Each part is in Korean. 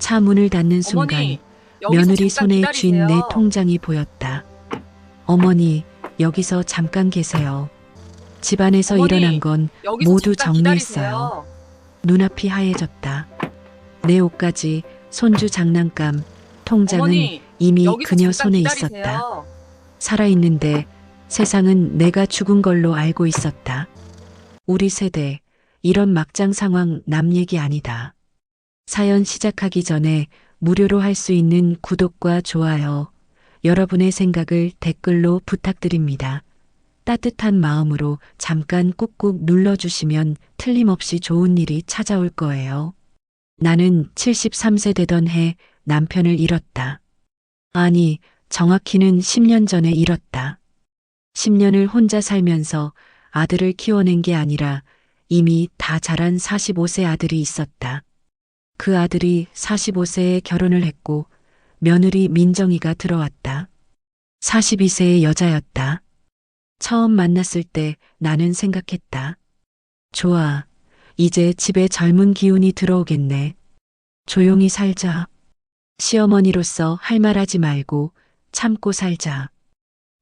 차 문을 닫는 순간 어머니, 여기서 며느리 잠깐 손에 쥔 내 기다리세요. 통장이 보였다. 어머니, 여기서 잠깐 계세요. 집안에서 어머니, 일어난 건 여기서 모두 잠깐 정리했어요. 기다리세요. 눈앞이 하얘졌다. 내 옷까지, 손주 장난감, 통장은 어머니, 이미 여기서 그녀 잠깐 손에 기다리세요. 있었다. 살아있는데 세상은 내가 죽은 걸로 알고 있었다. 우리 세대, 이런 막장 상황 남 얘기 아니다. 사연 시작하기 전에 무료로 할 수 있는 구독과 좋아요, 여러분의 생각을 댓글로 부탁드립니다. 따뜻한 마음으로 잠깐 꾹꾹 눌러주시면 틀림없이 좋은 일이 찾아올 거예요. 나는 73세 되던 해 남편을 잃었다. 아니, 정확히는 10년 전에 잃었다. 10년을 혼자 살면서 아들을 키워낸 게 아니라 이미 다 자란 45세 아들이 있었다. 그 아들이 45세에 결혼을 했고 며느리 민정이가 들어왔다. 42세의 여자였다. 처음 만났을 때 나는 생각했다. 좋아. 이제 집에 젊은 기운이 들어오겠네. 조용히 살자. 시어머니로서 할 말 하지 말고 참고 살자.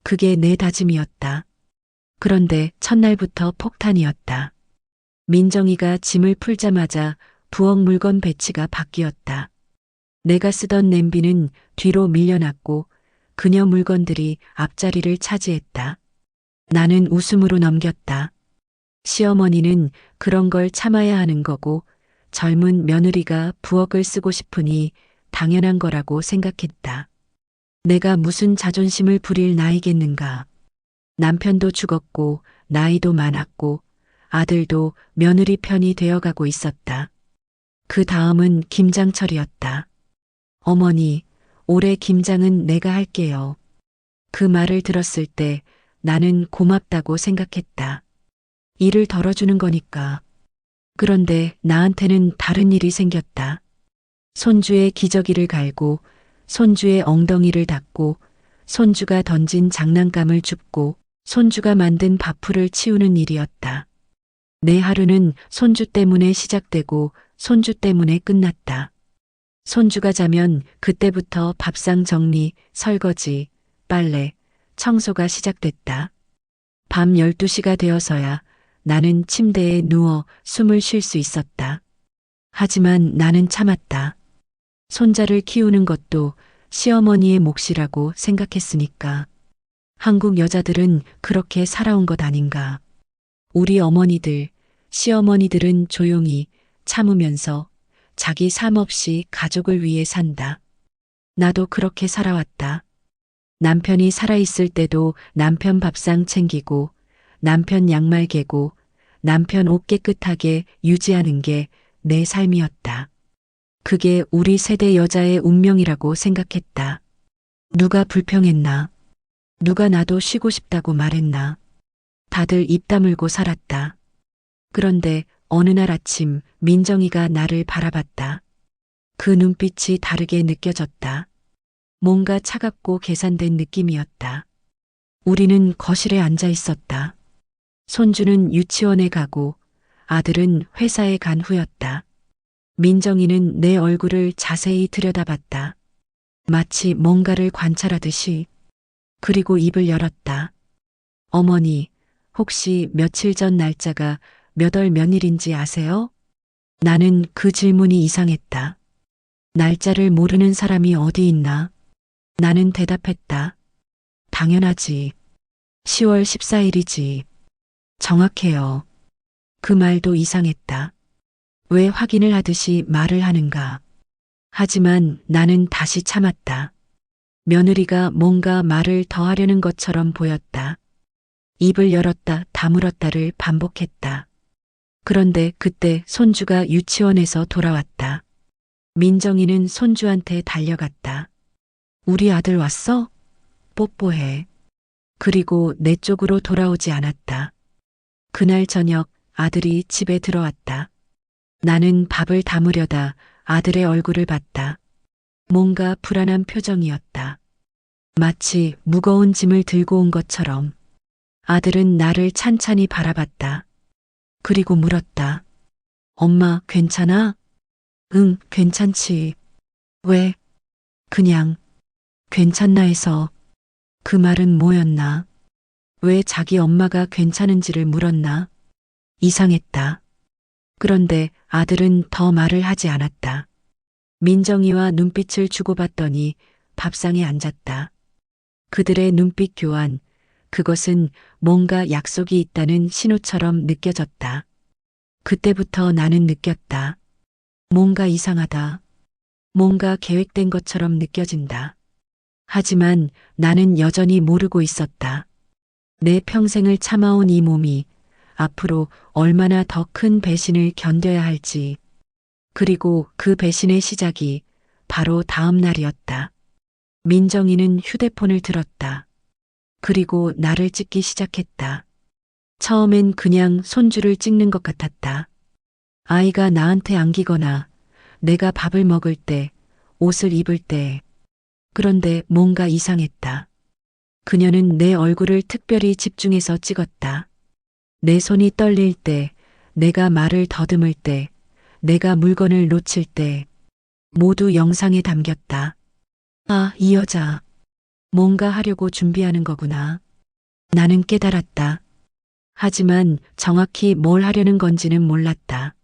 그게 내 다짐이었다. 그런데 첫날부터 폭탄이었다. 민정이가 짐을 풀자마자 부엌 물건 배치가 바뀌었다. 내가 쓰던 냄비는 뒤로 밀려났고 그녀 물건들이 앞자리를 차지했다. 나는 웃음으로 넘겼다. 시어머니는 그런 걸 참아야 하는 거고 젊은 며느리가 부엌을 쓰고 싶으니 당연한 거라고 생각했다. 내가 무슨 자존심을 부릴 나이겠는가. 남편도 죽었고 나이도 많았고 아들도 며느리 편이 되어가고 있었다. 그 다음은 김장철이었다. 어머니, 올해 김장은 내가 할게요. 그 말을 들었을 때 나는 고맙다고 생각했다. 일을 덜어주는 거니까. 그런데 나한테는 다른 일이 생겼다. 손주의 기저귀를 갈고 손주의 엉덩이를 닦고 손주가 던진 장난감을 줍고 손주가 만든 밥풀을 치우는 일이었다. 내 하루는 손주 때문에 시작되고 손주 때문에 끝났다. 손주가 자면 그때부터 밥상 정리, 설거지, 빨래, 청소가 시작됐다. 밤 12시가 되어서야 나는 침대에 누워 숨을 쉴 수 있었다. 하지만 나는 참았다. 손자를 키우는 것도 시어머니의 몫이라고 생각했으니까. 한국 여자들은 그렇게 살아온 것 아닌가. 우리 어머니들, 시어머니들은 조용히 참으면서 자기 삶 없이 가족을 위해 산다. 나도 그렇게 살아왔다. 남편이 살아있을 때도 남편 밥상 챙기고 남편 양말 개고 남편 옷 깨끗하게 유지하는 게 내 삶이었다. 그게 우리 세대 여자의 운명이라고 생각했다. 누가 불평했나? 누가 나도 쉬고 싶다고 말했나? 다들 입 다물고 살았다. 그런데 어느 날 아침 민정이가 나를 바라봤다. 그 눈빛이 다르게 느껴졌다. 뭔가 차갑고 계산된 느낌이었다. 우리는 거실에 앉아 있었다. 손주는 유치원에 가고 아들은 회사에 간 후였다. 민정이는 내 얼굴을 자세히 들여다봤다. 마치 뭔가를 관찰하듯이. 그리고 입을 열었다. 어머니, 혹시 며칠 전 날짜가 몇 월 몇일인지 아세요? 나는 그 질문이 이상했다. 날짜를 모르는 사람이 어디 있나? 나는 대답했다. 당연하지. 10월 14일이지. 정확해요. 그 말도 이상했다. 왜 확인을 하듯이 말을 하는가? 하지만 나는 다시 참았다. 며느리가 뭔가 말을 더 하려는 것처럼 보였다. 입을 열었다 다물었다를 반복했다. 그런데 그때 손주가 유치원에서 돌아왔다. 민정이는 손주한테 달려갔다. 우리 아들 왔어? 뽀뽀해. 그리고 내 쪽으로 돌아오지 않았다. 그날 저녁 아들이 집에 들어왔다. 나는 밥을 담으려다 아들의 얼굴을 봤다. 뭔가 불안한 표정이었다. 마치 무거운 짐을 들고 온 것처럼. 아들은 나를 찬찬히 바라봤다. 그리고 물었다. 엄마, 괜찮아? 응, 괜찮지. 왜? 그냥 괜찮나 해서. 그 말은 뭐였나? 왜 자기 엄마가 괜찮은지를 물었나? 이상했다. 그런데 아들은 더 말을 하지 않았다. 민정이와 눈빛을 주고받더니 밥상에 앉았다. 그들의 눈빛 교환, 그것은 뭔가 약속이 있다는 신호처럼 느껴졌다. 그때부터 나는 느꼈다. 뭔가 이상하다. 뭔가 계획된 것처럼 느껴진다. 하지만 나는 여전히 모르고 있었다. 내 평생을 참아온 이 몸이 앞으로 얼마나 더 큰 배신을 견뎌야 할지. 그리고 그 배신의 시작이 바로 다음 날이었다. 민정이는 휴대폰을 들었다. 그리고 나를 찍기 시작했다. 처음엔 그냥 손주를 찍는 것 같았다. 아이가 나한테 안기거나 내가 밥을 먹을 때, 옷을 입을 때. 그런데 뭔가 이상했다. 그녀는 내 얼굴을 특별히 집중해서 찍었다. 내 손이 떨릴 때, 내가 말을 더듬을 때, 내가 물건을 놓칠 때, 모두 영상에 담겼다. 아, 이 여자. 뭔가 하려고 준비하는 거구나. 나는 깨달았다. 하지만 정확히 뭘 하려는 건지는 몰랐다.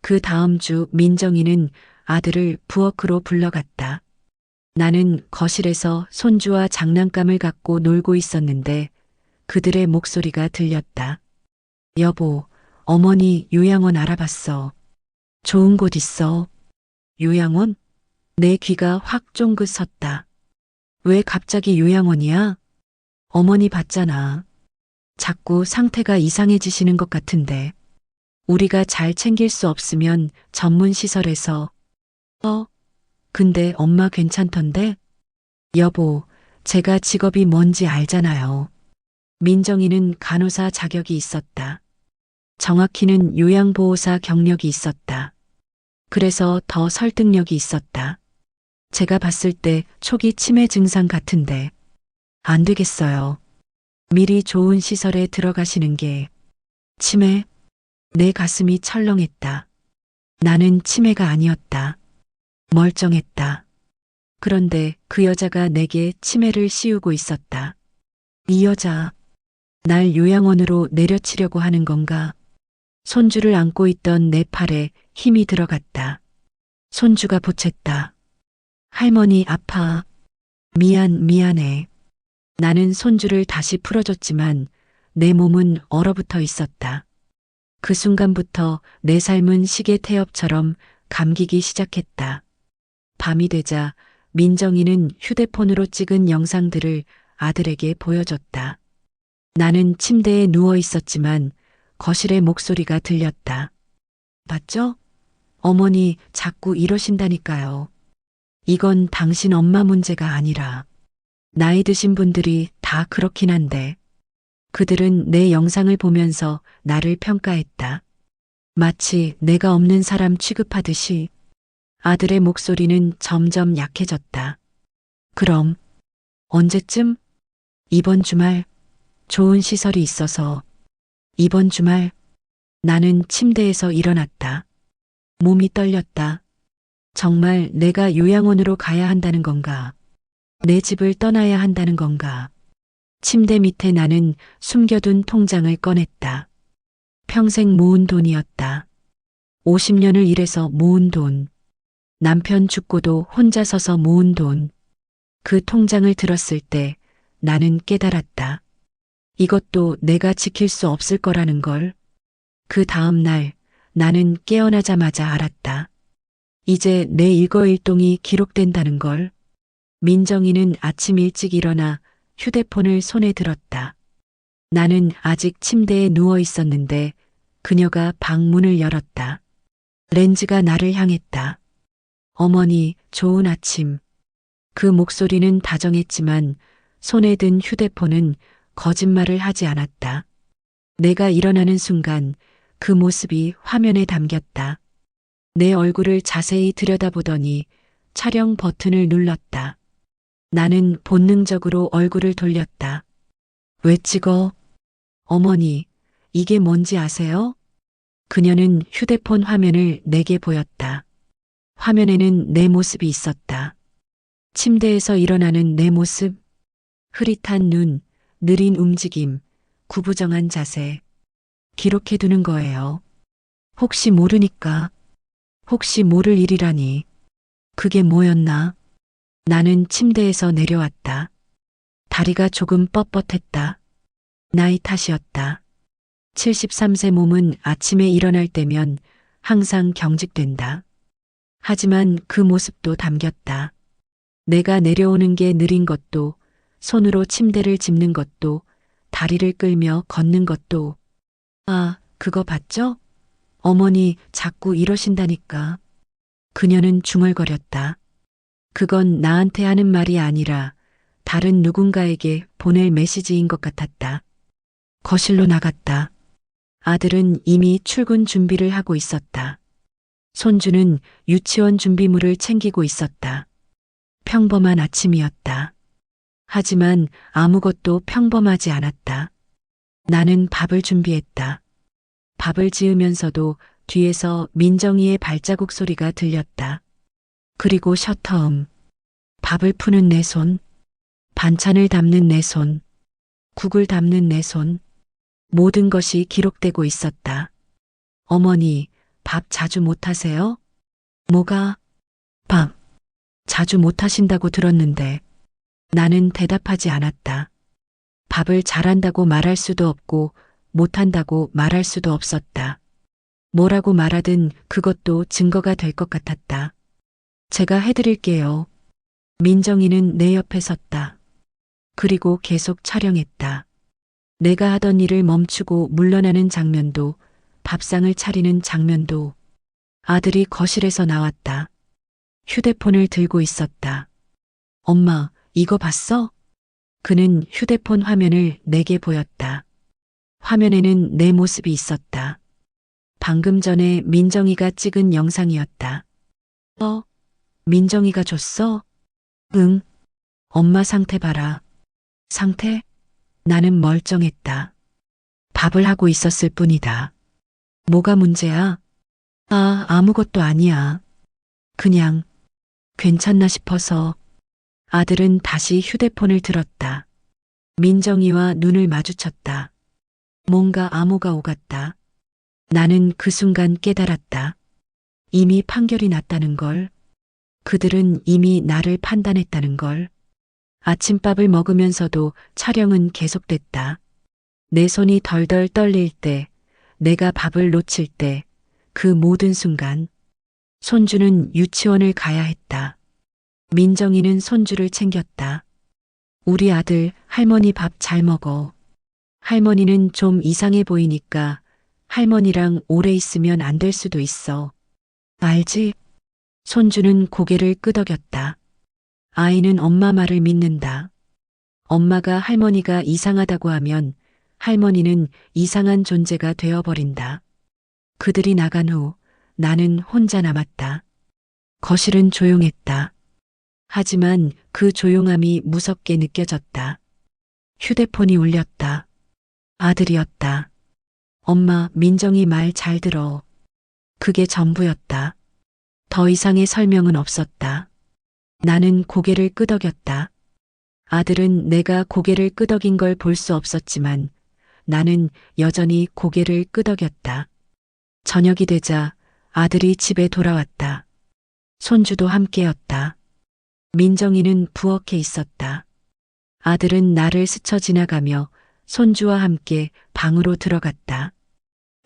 그 다음 주 민정이는 아들을 부엌으로 불러갔다. 나는 거실에서 손주와 장난감을 갖고 놀고 있었는데 그들의 목소리가 들렸다. 여보, 어머니 요양원 알아봤어. 좋은 곳 있어. 요양원? 내 귀가 확 쫑긋 섰다. 왜 갑자기 요양원이야? 어머니 봤잖아. 자꾸 상태가 이상해지시는 것 같은데. 우리가 잘 챙길 수 없으면 전문 시설에서. 근데 엄마 괜찮던데? 여보, 제가 직업이 뭔지 알잖아요. 민정이는 간호사 자격이 있었다. 정확히는 요양보호사 경력이 있었다. 그래서 더 설득력이 있었다. 제가 봤을 때 초기 치매 증상 같은데. 안 되겠어요. 미리 좋은 시설에 들어가시는 게. 치매? 내 가슴이 철렁했다. 나는 치매가 아니었다. 멀쩡했다. 그런데 그 여자가 내게 치매를 씌우고 있었다. 이 여자, 날 요양원으로 내려치려고 하는 건가? 손주를 안고 있던 내 팔에 힘이 들어갔다. 손주가 보챘다. 할머니 아파. 미안해. 나는 손주를 다시 풀어줬지만 내 몸은 얼어붙어 있었다. 그 순간부터 내 삶은 시계 태엽처럼 감기기 시작했다. 밤이 되자 민정이는 휴대폰으로 찍은 영상들을 아들에게 보여줬다. 나는 침대에 누워 있었지만 거실의 목소리가 들렸다. 봤죠? 어머니 자꾸 이러신다니까요. 이건 당신 엄마 문제가 아니라 나이 드신 분들이 다 그렇긴 한데 그들은 내 영상을 보면서 나를 평가했다. 마치 내가 없는 사람 취급하듯이. 아들의 목소리는 점점 약해졌다. 그럼 언제쯤? 이번 주말. 좋은 시설이 있어서. 이번 주말. 나는 침대에서 일어났다. 몸이 떨렸다. 정말 내가 요양원으로 가야 한다는 건가? 내 집을 떠나야 한다는 건가? 침대 밑에 나는 숨겨둔 통장을 꺼냈다. 평생 모은 돈이었다. 50년을 일해서 모은 돈. 남편 죽고도 혼자 서서 모은 돈. 그 통장을 들었을 때 나는 깨달았다. 이것도 내가 지킬 수 없을 거라는 걸. 그 다음 날 나는 깨어나자마자 알았다. 이제 내 일거일동이 기록된다는 걸. 민정이는 아침 일찍 일어나 휴대폰을 손에 들었다. 나는 아직 침대에 누워 있었는데 그녀가 방 문을 열었다. 렌즈가 나를 향했다. 어머니, 좋은 아침. 그 목소리는 다정했지만 손에 든 휴대폰은 거짓말을 하지 않았다. 내가 일어나는 순간 그 모습이 화면에 담겼다. 내 얼굴을 자세히 들여다보더니 촬영 버튼을 눌렀다. 나는 본능적으로 얼굴을 돌렸다. 왜 찍어? 어머니, 이게 뭔지 아세요? 그녀는 휴대폰 화면을 내게 보였다. 화면에는 내 모습이 있었다. 침대에서 일어나는 내 모습, 흐릿한 눈, 느린 움직임, 구부정한 자세. 기록해두는 거예요. 혹시 모르니까. 혹시 모를 일이라니. 그게 뭐였나? 나는 침대에서 내려왔다. 다리가 조금 뻣뻣했다. 나이 탓이었다. 73세 몸은 아침에 일어날 때면 항상 경직된다. 하지만 그 모습도 담겼다. 내가 내려오는 게 느린 것도, 손으로 침대를 짚는 것도, 다리를 끌며 걷는 것도. 아, 그거 봤죠? 어머니 자꾸 이러신다니까. 그녀는 중얼거렸다. 그건 나한테 하는 말이 아니라 다른 누군가에게 보낼 메시지인 것 같았다. 거실로 나갔다. 아들은 이미 출근 준비를 하고 있었다. 손주는 유치원 준비물을 챙기고 있었다. 평범한 아침이었다. 하지만 아무것도 평범하지 않았다. 나는 밥을 준비했다. 밥을 지으면서도 뒤에서 민정이의 발자국 소리가 들렸다. 그리고 셔터음. 밥을 푸는 내 손, 반찬을 담는 내 손, 국을 담는 내 손. 모든 것이 기록되고 있었다. 어머니, 밥 자주 못 하세요? 뭐가? 밥. 자주 못 하신다고 들었는데. 나는 대답하지 않았다. 밥을 잘한다고 말할 수도 없고 못한다고 말할 수도 없었다. 뭐라고 말하든 그것도 증거가 될 것 같았다. 제가 해드릴게요. 민정이는 내 옆에 섰다. 그리고 계속 촬영했다. 내가 하던 일을 멈추고 물러나는 장면도, 밥상을 차리는 장면도. 아들이 거실에서 나왔다. 휴대폰을 들고 있었다. 엄마, 이거 봤어? 그는 휴대폰 화면을 내게 보였다. 화면에는 내 모습이 있었다. 방금 전에 민정이가 찍은 영상이었다. 민정이가 줬어? 응. 엄마 상태 봐라. 상태? 나는 멀쩡했다. 밥을 하고 있었을 뿐이다. 뭐가 문제야? 아, 아무것도 아니야. 그냥 괜찮나 싶어서. 아들은 다시 휴대폰을 들었다. 민정이와 눈을 마주쳤다. 뭔가 암호가 오갔다. 나는 그 순간 깨달았다. 이미 판결이 났다는 걸. 그들은 이미 나를 판단했다는 걸. 아침밥을 먹으면서도 촬영은 계속됐다. 내 손이 덜덜 떨릴 때, 내가 밥을 놓칠 때, 그 모든 순간. 손주는 유치원을 가야 했다. 민정이는 손주를 챙겼다. 우리 아들, 할머니 밥 잘 먹어. 할머니는 좀 이상해 보이니까 할머니랑 오래 있으면 안 될 수도 있어. 알지? 손주는 고개를 끄덕였다. 아이는 엄마 말을 믿는다. 엄마가 할머니가 이상하다고 하면 할머니는 이상한 존재가 되어버린다. 그들이 나간 후 나는 혼자 남았다. 거실은 조용했다. 하지만 그 조용함이 무섭게 느껴졌다. 휴대폰이 울렸다. 아들이었다. 엄마, 민정이 말 잘 들어. 그게 전부였다. 더 이상의 설명은 없었다. 나는 고개를 끄덕였다. 아들은 내가 고개를 끄덕인 걸 볼 수 없었지만 나는 여전히 고개를 끄덕였다. 저녁이 되자 아들이 집에 돌아왔다. 손주도 함께였다. 민정이는 부엌에 있었다. 아들은 나를 스쳐 지나가며 손주와 함께 방으로 들어갔다.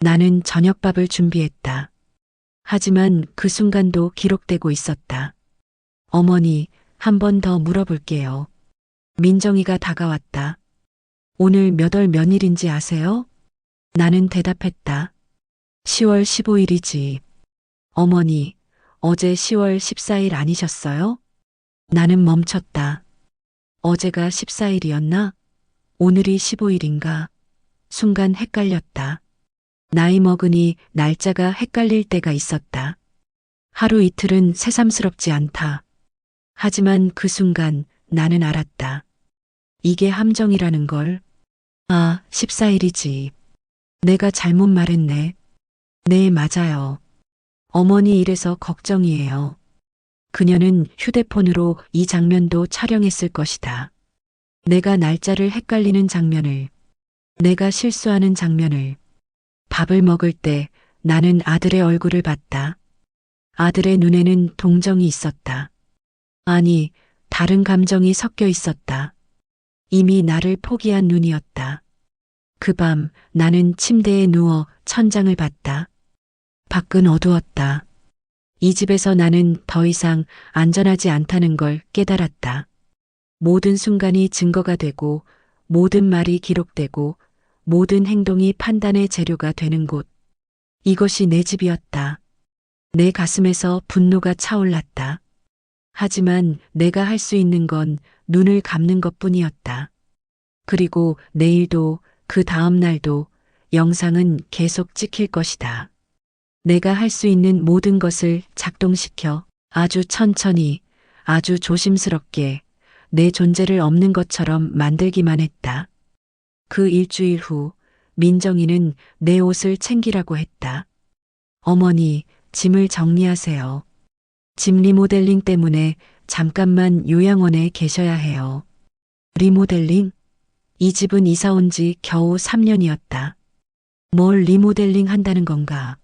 나는 저녁밥을 준비했다. 하지만 그 순간도 기록되고 있었다. 어머니, 한 번 더 물어볼게요. 민정이가 다가왔다. 오늘 몇 월 몇일인지 아세요? 나는 대답했다. 10월 15일이지. 어머니, 어제 10월 14일 아니셨어요? 나는 멈췄다. 어제가 14일이었나? 오늘이 15일인가? 순간 헷갈렸다. 나이 먹으니 날짜가 헷갈릴 때가 있었다. 하루 이틀은 새삼스럽지 않다. 하지만 그 순간 나는 알았다. 이게 함정이라는 걸. 아, 14일이지. 내가 잘못 말했네. 네, 맞아요. 어머니 이래서 걱정이에요. 그녀는 휴대폰으로 이 장면도 촬영했을 것이다. 내가 날짜를 헷갈리는 장면을, 내가 실수하는 장면을. 밥을 먹을 때 나는 아들의 얼굴을 봤다. 아들의 눈에는 동정이 있었다. 아니, 다른 감정이 섞여 있었다. 이미 나를 포기한 눈이었다. 그 밤 나는 침대에 누워 천장을 봤다. 밖은 어두웠다. 이 집에서 나는 더 이상 안전하지 않다는 걸 깨달았다. 모든 순간이 증거가 되고, 모든 말이 기록되고, 모든 행동이 판단의 재료가 되는 곳. 이것이 내 집이었다. 내 가슴에서 분노가 차올랐다. 하지만 내가 할 수 있는 건 눈을 감는 것 뿐이었다. 그리고 내일도 그 다음 날도 영상은 계속 찍힐 것이다. 내가 할 수 있는 모든 것을 작동시켜 아주 천천히, 아주 조심스럽게 내 존재를 없는 것처럼 만들기만 했다. 그 일주일 후 민정이는 내 옷을 챙기라고 했다. 어머니, 짐을 정리하세요. 집 리모델링 때문에 잠깐만 요양원에 계셔야 해요. 리모델링? 이 집은 이사 온 지 겨우 3년이었다. 뭘 리모델링 한다는 건가?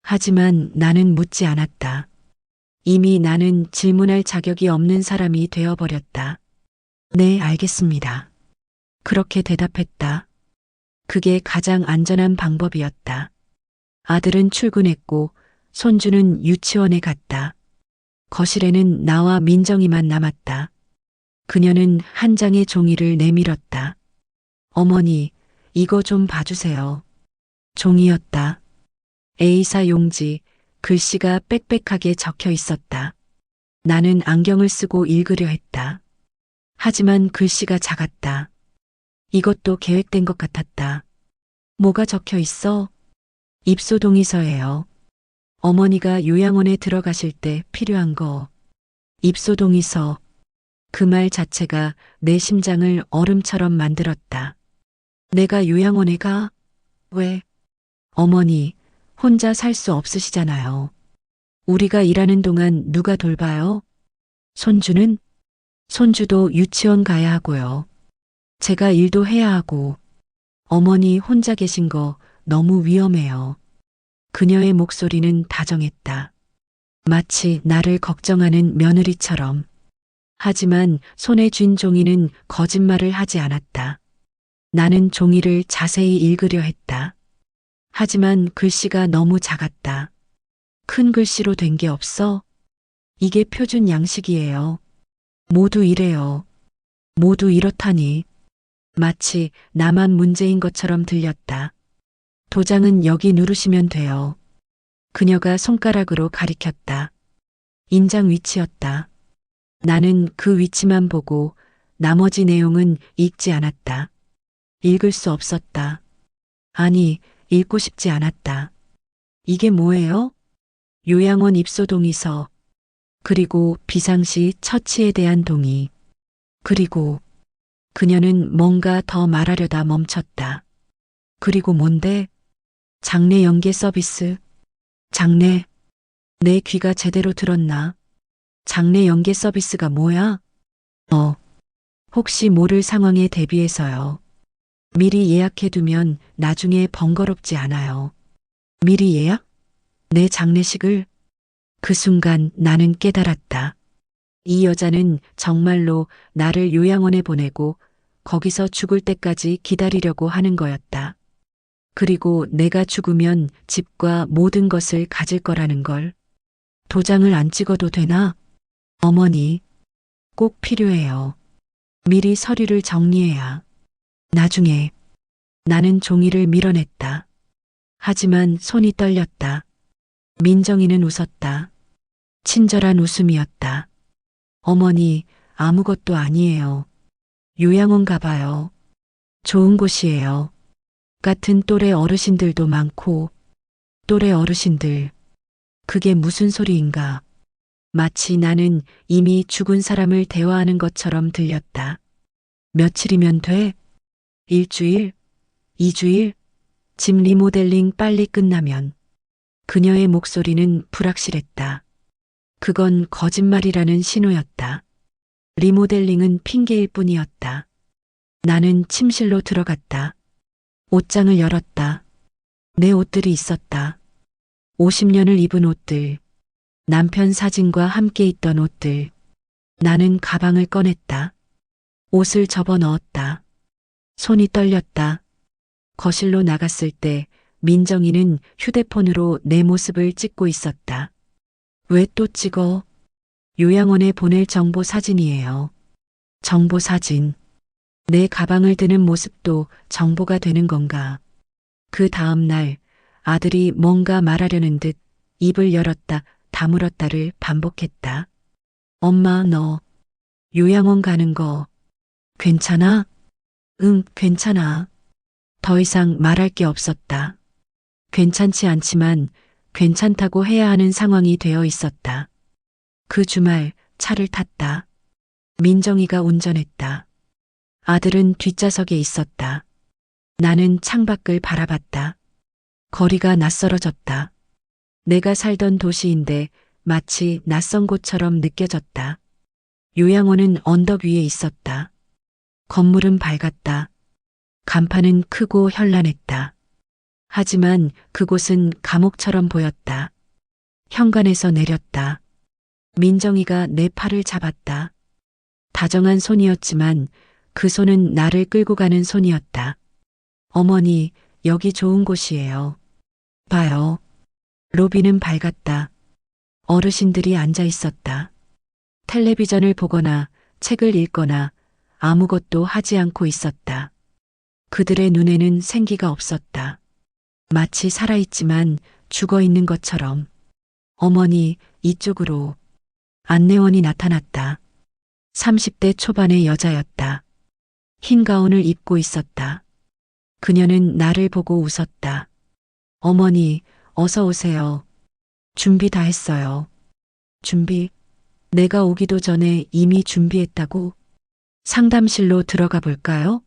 하지만 나는 묻지 않았다. 이미 나는 질문할 자격이 없는 사람이 되어버렸다. 네, 알겠습니다. 그렇게 대답했다. 그게 가장 안전한 방법이었다. 아들은 출근했고 손주는 유치원에 갔다. 거실에는 나와 민정이만 남았다. 그녀는 한 장의 종이를 내밀었다. 어머니, 이거 좀 봐주세요. 종이였다. A사 용지, 글씨가 빽빽하게 적혀 있었다. 나는 안경을 쓰고 읽으려 했다. 하지만 글씨가 작았다. 이것도 계획된 것 같았다. 뭐가 적혀 있어? 입소 동의서예요. 어머니가 요양원에 들어가실 때 필요한 거. 입소 동의서. 그 말 자체가 내 심장을 얼음처럼 만들었다. 내가 요양원에 가? 왜? 어머니, 혼자 살 수 없으시잖아요. 우리가 일하는 동안 누가 돌봐요? 손주는? 손주도 유치원 가야 하고요. 제가 일도 해야 하고. 어머니 혼자 계신 거 너무 위험해요. 그녀의 목소리는 다정했다. 마치 나를 걱정하는 며느리처럼. 하지만 손에 쥔 종이는 거짓말을 하지 않았다. 나는 종이를 자세히 읽으려 했다. 하지만 글씨가 너무 작았다. 큰 글씨로 된 게 없어? 이게 표준 양식이에요. 모두 이래요. 모두 이렇다니. 마치 나만 문제인 것처럼 들렸다. 도장은 여기 누르시면 돼요. 그녀가 손가락으로 가리켰다. 인장 위치였다. 나는 그 위치만 보고 나머지 내용은 읽지 않았다. 읽을 수 없었다. 아니, 읽고 싶지 않았다. 이게 뭐예요? 요양원 입소 동의서. 그리고 비상시 처치에 대한 동의. 그리고 그녀는 뭔가 더 말하려다 멈췄다. 그리고 뭔데? 장례 연계 서비스. 장례. 내 귀가 제대로 들었나? 장례 연계 서비스가 뭐야? 혹시 모를 상황에 대비해서요. 미리 예약해두면 나중에 번거롭지 않아요. 미리 예약? 내 장례식을? 그 순간 나는 깨달았다. 이 여자는 정말로 나를 요양원에 보내고 거기서 죽을 때까지 기다리려고 하는 거였다. 그리고 내가 죽으면 집과 모든 것을 가질 거라는 걸. 도장을 안 찍어도 되나? 어머니, 꼭 필요해요. 미리 서류를 정리해야. 나중에. 나는 종이를 밀어냈다. 하지만 손이 떨렸다. 민정이는 웃었다. 친절한 웃음이었다. 어머니, 아무것도 아니에요. 요양원 가봐요. 좋은 곳이에요. 같은 또래 어르신들도 많고. 또래 어르신들. 그게 무슨 소리인가. 마치 나는 이미 죽은 사람을 대화하는 것처럼 들렸다. 며칠이면 돼? 일주일? 2주일? 집 리모델링 빨리 끝나면. 그녀의 목소리는 불확실했다. 그건 거짓말이라는 신호였다. 리모델링은 핑계일 뿐이었다. 나는 침실로 들어갔다. 옷장을 열었다. 내 옷들이 있었다. 50년을 입은 옷들, 남편 사진과 함께 있던 옷들. 나는 가방을 꺼냈다. 옷을 접어 넣었다. 손이 떨렸다. 거실로 나갔을 때 민정이는 휴대폰으로 내 모습을 찍고 있었다. 왜 또 찍어? 요양원에 보낼 정보 사진이에요. 정보 사진. 내 가방을 드는 모습도 정보가 되는 건가? 그 다음 날 아들이 뭔가 말하려는 듯 입을 열었다 다물었다를 반복했다. 엄마, 너 요양원 가는 거 괜찮아? 응, 괜찮아. 더 이상 말할 게 없었다. 괜찮지 않지만 괜찮다고 해야 하는 상황이 되어 있었다. 그 주말 차를 탔다. 민정이가 운전했다. 아들은 뒷좌석에 있었다. 나는 창밖을 바라봤다. 거리가 낯설어졌다. 내가 살던 도시인데 마치 낯선 곳처럼 느껴졌다. 요양원은 언덕 위에 있었다. 건물은 밝았다. 간판은 크고 현란했다. 하지만 그곳은 감옥처럼 보였다. 현관에서 내렸다. 민정이가 내 팔을 잡았다. 다정한 손이었지만 그 손은 나를 끌고 가는 손이었다. 어머니, 여기 좋은 곳이에요. 봐요. 로비는 밝았다. 어르신들이 앉아 있었다. 텔레비전을 보거나 책을 읽거나 아무것도 하지 않고 있었다. 그들의 눈에는 생기가 없었다. 마치 살아있지만 죽어 있는 것처럼. 어머니, 이쪽으로. 안내원이 나타났다. 30대 초반의 여자였다. 흰 가운을 입고 있었다. 그녀는 나를 보고 웃었다. 어머니, 어서 오세요. 준비 다 했어요. 준비? 내가 오기도 전에 이미 준비했다고? 상담실로 들어가 볼까요?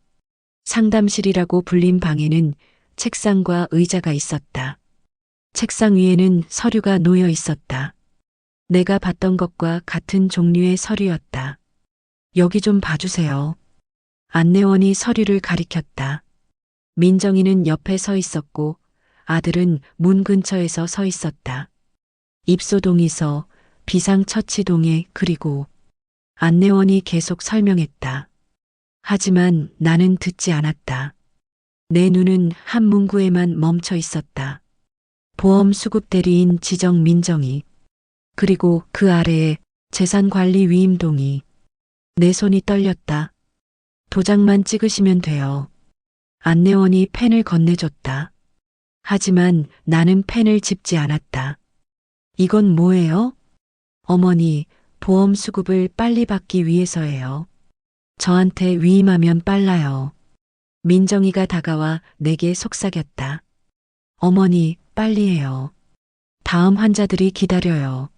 상담실이라고 불린 방에는 책상과 의자가 있었다. 책상 위에는 서류가 놓여 있었다. 내가 봤던 것과 같은 종류의 서류였다. 여기 좀 봐주세요. 안내원이 서류를 가리켰다. 민정이는 옆에 서 있었고 아들은 문 근처에서 서 있었다. 입소동의서, 비상처치동의 그리고 안내원이 계속 설명했다. 하지만 나는 듣지 않았다. 내 눈은 한 문구에만 멈춰 있었다. 보험 수급 대리인 지정 민정이 그리고 그 아래에 재산관리 위임 동의. 내 손이 떨렸다. 도장만 찍으시면 돼요. 안내원이 펜을 건네줬다. 하지만 나는 펜을 짚지 않았다. 이건 뭐예요? 어머니, 보험 수급을 빨리 받기 위해서예요. 저한테 위임하면 빨라요. 민정이가 다가와 내게 속삭였다. 어머니, 빨리 해요. 다음 환자들이 기다려요.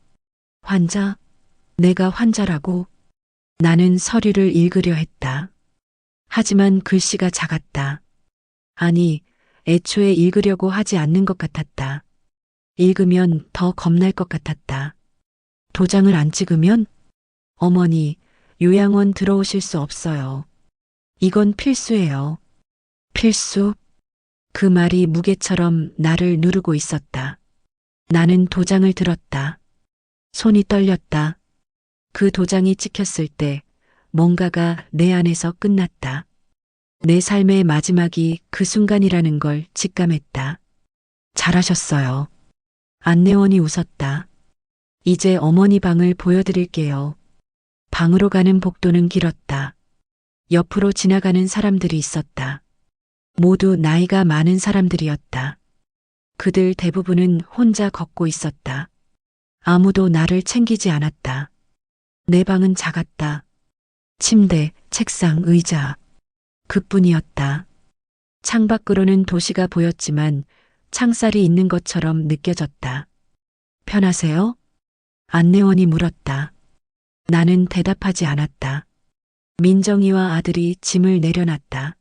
환자? 내가 환자라고? 나는 서류를 읽으려 했다. 하지만 글씨가 작았다. 아니, 애초에 읽으려고 하지 않는 것 같았다. 읽으면 더 겁날 것 같았다. 도장을 안 찍으면? 어머니, 요양원 들어오실 수 없어요. 이건 필수예요. 필수? 그 말이 무게처럼 나를 누르고 있었다. 나는 도장을 들었다. 손이 떨렸다. 그 도장이 찍혔을 때 뭔가가 내 안에서 끝났다. 내 삶의 마지막이 그 순간이라는 걸 직감했다. 잘하셨어요. 안내원이 웃었다. 이제 어머니 방을 보여드릴게요. 방으로 가는 복도는 길었다. 옆으로 지나가는 사람들이 있었다. 모두 나이가 많은 사람들이었다. 그들 대부분은 혼자 걷고 있었다. 아무도 나를 챙기지 않았다. 내 방은 작았다. 침대, 책상, 의자. 그뿐이었다. 창밖으로는 도시가 보였지만 창살이 있는 것처럼 느껴졌다. 편하세요? 안내원이 물었다. 나는 대답하지 않았다. 민정이와 아들이 짐을 내려놨다.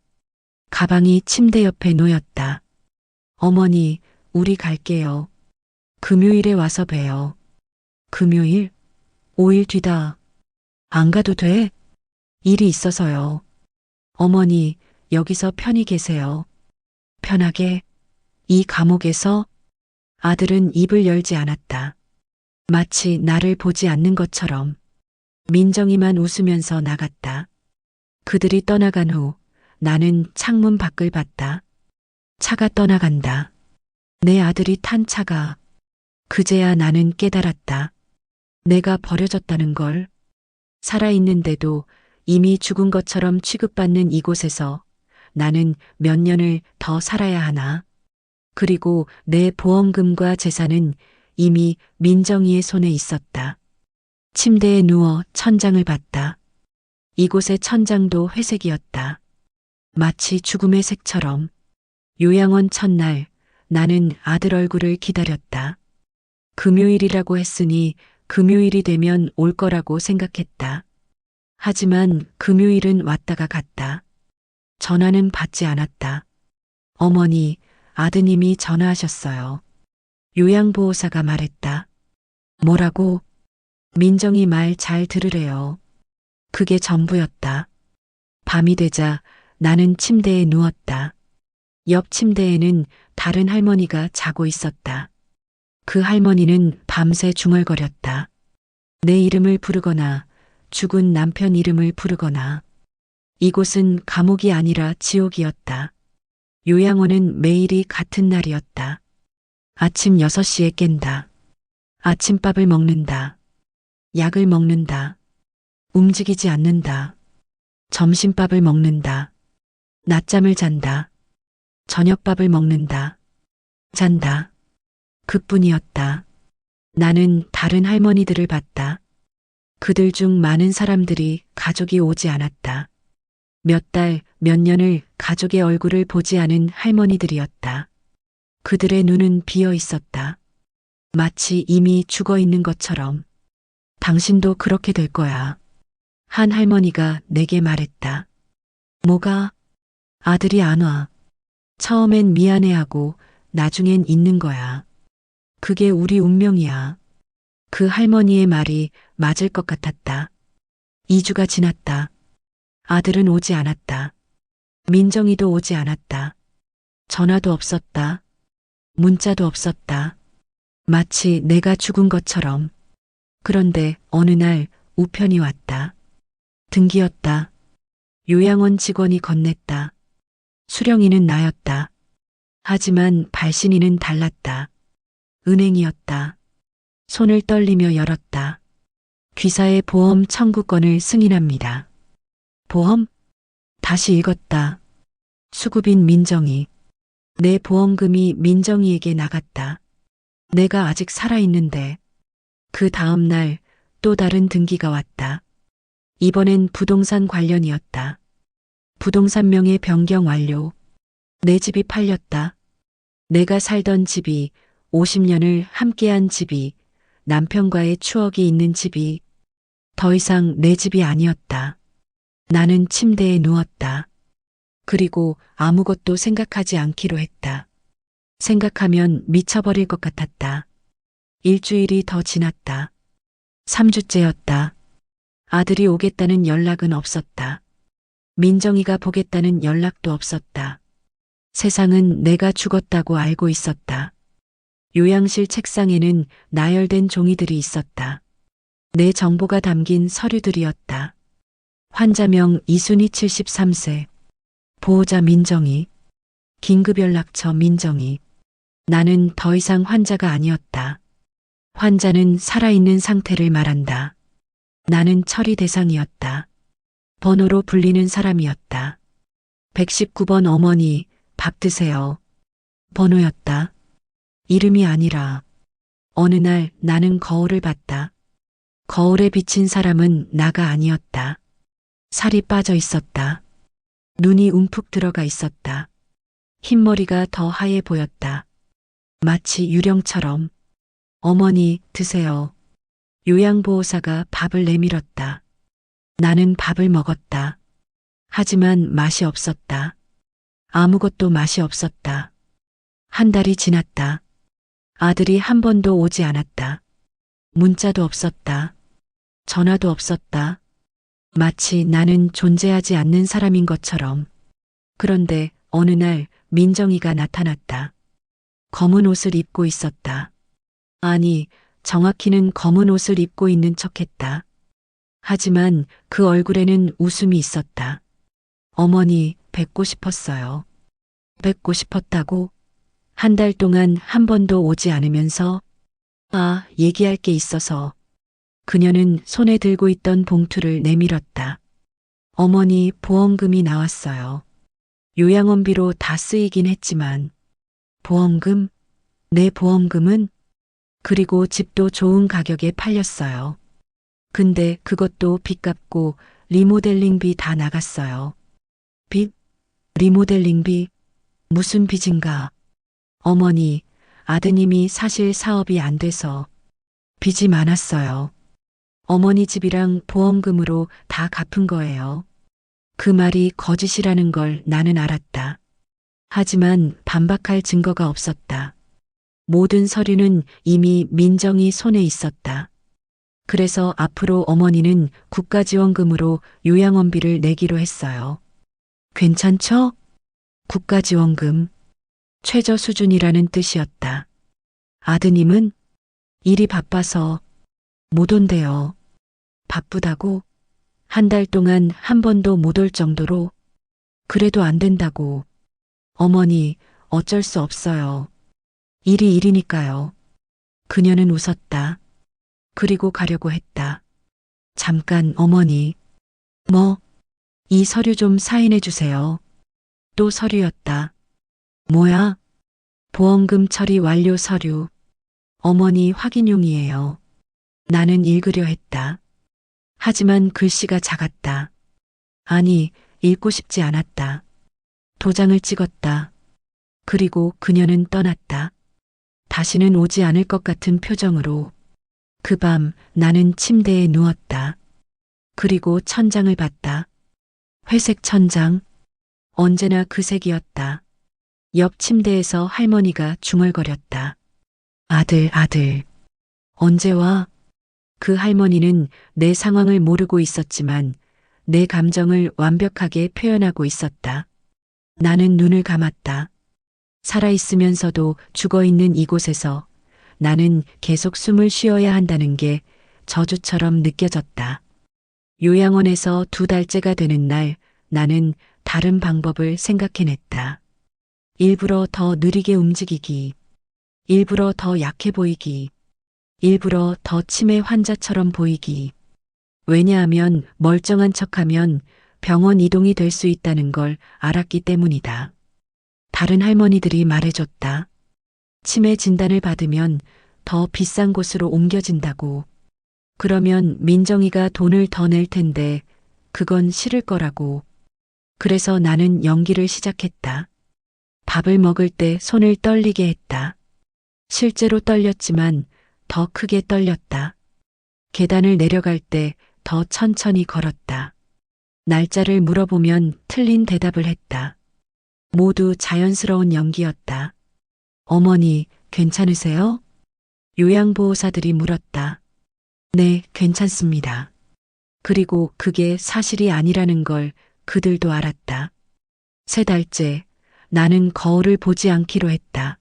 가방이 침대 옆에 놓였다. 어머니, 우리 갈게요. 금요일에 와서 봬요. 금요일? 5일 뒤다. 안 가도 돼? 일이 있어서요. 어머니, 여기서 편히 계세요. 편하게? 이 감옥에서? 아들은 입을 열지 않았다. 마치 나를 보지 않는 것처럼. 민정이만 웃으면서 나갔다. 그들이 떠나간 후 나는 창문 밖을 봤다. 차가 떠나간다. 내 아들이 탄 차가. 그제야 나는 깨달았다. 내가 버려졌다는 걸. 살아있는데도 이미 죽은 것처럼 취급받는 이곳에서 나는 몇 년을 더 살아야 하나. 그리고 내 보험금과 재산은 이미 민정이의 손에 있었다. 침대에 누워 천장을 봤다. 이곳의 천장도 회색이었다. 마치 죽음의 색처럼. 요양원 첫날 나는 아들 얼굴을 기다렸다. 금요일이라고 했으니 금요일이 되면 올 거라고 생각했다. 하지만 금요일은 왔다가 갔다. 전화는 받지 않았다. 어머니, 아드님이 전화하셨어요. 요양보호사가 말했다. 뭐라고? 민정이 말 잘 들으래요. 그게 전부였다. 밤이 되자 나는 침대에 누웠다. 옆 침대에는 다른 할머니가 자고 있었다. 그 할머니는 밤새 중얼거렸다. 내 이름을 부르거나 죽은 남편 이름을 부르거나. 이곳은 감옥이 아니라 지옥이었다. 요양원은 매일이 같은 날이었다. 아침 6시에 깬다. 아침밥을 먹는다. 약을 먹는다. 움직이지 않는다. 점심밥을 먹는다. 낮잠을 잔다. 저녁밥을 먹는다. 잔다. 그뿐이었다. 나는 다른 할머니들을 봤다. 그들 중 많은 사람들이 가족이 오지 않았다. 몇 달, 몇 년을 가족의 얼굴을 보지 않은 할머니들이었다. 그들의 눈은 비어 있었다. 마치 이미 죽어 있는 것처럼. 당신도 그렇게 될 거야. 한 할머니가 내게 말했다. 뭐가? 아들이 안 와. 처음엔 미안해하고 나중엔 있는 거야. 그게 우리 운명이야. 그 할머니의 말이 맞을 것 같았다. 2주가 지났다. 아들은 오지 않았다. 민정이도 오지 않았다. 전화도 없었다. 문자도 없었다. 마치 내가 죽은 것처럼. 그런데 어느 날 우편이 왔다. 등기였다. 요양원 직원이 건넸다. 수령이는 나였다. 하지만 발신인은 달랐다. 은행이었다. 손을 떨리며 열었다. 귀사의 보험 청구권을 승인합니다. 보험? 다시 읽었다. 수급인 민정이. 내 보험금이 민정이에게 나갔다. 내가 아직 살아있는데. 그 다음 날 또 다른 등기가 왔다. 이번엔 부동산 관련이었다. 부동산 명의 변경 완료. 내 집이 팔렸다. 내가 살던 집이 50년을 함께한 집이 남편과의 추억이 있는 집이 더 이상 내 집이 아니었다. 나는 침대에 누웠다. 그리고 아무것도 생각하지 않기로 했다. 생각하면 미쳐버릴 것 같았다. 일주일이 더 지났다. 3주째였다. 아들이 오겠다는 연락은 없었다. 민정이가 보겠다는 연락도 없었다. 세상은 내가 죽었다고 알고 있었다. 요양실 책상에는 나열된 종이들이 있었다. 내 정보가 담긴 서류들이었다. 환자명 이순희 73세. 보호자 민정이. 긴급연락처 민정이. 나는 더 이상 환자가 아니었다. 환자는 살아있는 상태를 말한다. 나는 처리 대상이었다. 번호로 불리는 사람이었다. 119번 어머니, 밥 드세요. 번호였다. 이름이 아니라. 어느 날 나는 거울을 봤다. 거울에 비친 사람은 나가 아니었다. 살이 빠져 있었다. 눈이 움푹 들어가 있었다. 흰머리가 더 하얘 보였다. 마치 유령처럼. 어머니, 드세요. 요양보호사가 밥을 내밀었다. 나는 밥을 먹었다. 하지만 맛이 없었다. 아무것도 맛이 없었다. 한 달이 지났다. 아들이 한 번도 오지 않았다. 문자도 없었다. 전화도 없었다. 마치 나는 존재하지 않는 사람인 것처럼. 그런데 어느 날 민정이가 나타났다. 검은 옷을 입고 있었다. 아니, 정확히는 검은 옷을 입고 있는 척했다. 하지만 그 얼굴에는 웃음이 있었다. 어머니, 뵙고 싶었어요. 뵙고 싶었다고? 한 달 동안 한 번도 오지 않으면서? 아, 얘기할 게 있어서. 그녀는 손에 들고 있던 봉투를 내밀었다. 어머니, 보험금이 나왔어요. 요양원비로 다 쓰이긴 했지만. 보험금? 내 보험금은? 그리고 집도 좋은 가격에 팔렸어요. 근데 그것도 빚 갚고 리모델링비 다 나갔어요. 빚? 리모델링비? 무슨 빚인가? 어머니, 아드님이 사실 사업이 안 돼서 빚이 많았어요. 어머니 집이랑 보험금으로 다 갚은 거예요. 그 말이 거짓이라는 걸 나는 알았다. 하지만 반박할 증거가 없었다. 모든 서류는 이미 민정이 손에 있었다. 그래서 앞으로 어머니는 국가지원금으로 요양원비를 내기로 했어요. 괜찮죠? 국가지원금. 최저 수준이라는 뜻이었다. 아드님은 일이 바빠서 못 온대요. 바쁘다고? 한 달 동안 한 번도 못 올 정도로? 그래도 안 된다고. 어머니, 어쩔 수 없어요. 일이 일이니까요. 그녀는 웃었다. 그리고 가려고 했다. 잠깐, 어머니. 뭐? 이 서류 좀 사인해 주세요. 또 서류였다. 뭐야? 보험금 처리 완료 서류. 어머니 확인용이에요. 나는 읽으려 했다. 하지만 글씨가 작았다. 아니, 읽고 싶지 않았다. 도장을 찍었다. 그리고 그녀는 떠났다. 다시는 오지 않을 것 같은 표정으로. 그 밤 나는 침대에 누웠다. 그리고 천장을 봤다. 회색 천장. 언제나 그 색이었다. 옆 침대에서 할머니가 중얼거렸다. 아들, 아들. 언제 와? 그 할머니는 내 상황을 모르고 있었지만 내 감정을 완벽하게 표현하고 있었다. 나는 눈을 감았다. 살아있으면서도 죽어있는 이곳에서 나는 계속 숨을 쉬어야 한다는 게 저주처럼 느껴졌다. 요양원에서 2달째가 되는 날 나는 다른 방법을 생각해냈다. 일부러 더 느리게 움직이기, 일부러 더 약해 보이기, 일부러 더 치매 환자처럼 보이기. 왜냐하면 멀쩡한 척하면 병원 이동이 될 수 있다는 걸 알았기 때문이다. 다른 할머니들이 말해줬다. 치매 진단을 받으면 더 비싼 곳으로 옮겨진다고. 그러면 민정이가 돈을 더 낼 텐데 그건 싫을 거라고. 그래서 나는 연기를 시작했다. 밥을 먹을 때 손을 떨리게 했다. 실제로 떨렸지만 더 크게 떨렸다. 계단을 내려갈 때 더 천천히 걸었다. 날짜를 물어보면 틀린 대답을 했다. 모두 자연스러운 연기였다. 어머니, 괜찮으세요? 요양보호사들이 물었다. 네, 괜찮습니다. 그리고 그게 사실이 아니라는 걸 그들도 알았다. 3달째 나는 거울을 보지 않기로 했다.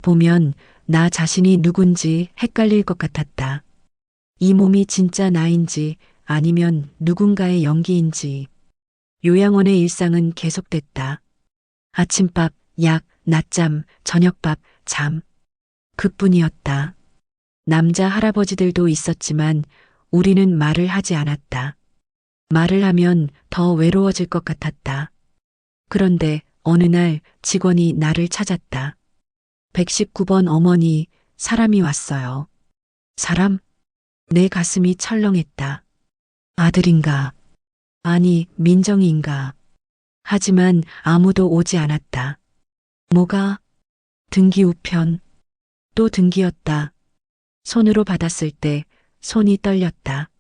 보면 나 자신이 누군지 헷갈릴 것 같았다. 이 몸이 진짜 나인지 아니면 누군가의 연기인지. 요양원의 일상은 계속됐다. 아침밥, 약, 낮잠, 저녁밥, 잠. 그뿐이었다. 남자 할아버지들도 있었지만 우리는 말을 하지 않았다. 말을 하면 더 외로워질 것 같았다. 그런데 어느 날 직원이 나를 찾았다. 119번 어머니, 사람이 왔어요. 사람? 내 가슴이 철렁했다. 아들인가? 아니, 민정이인가? 하지만 아무도 오지 않았다. 뭐가? 등기 우편. 또 등기였다. 손으로 받았을 때 손이 떨렸다.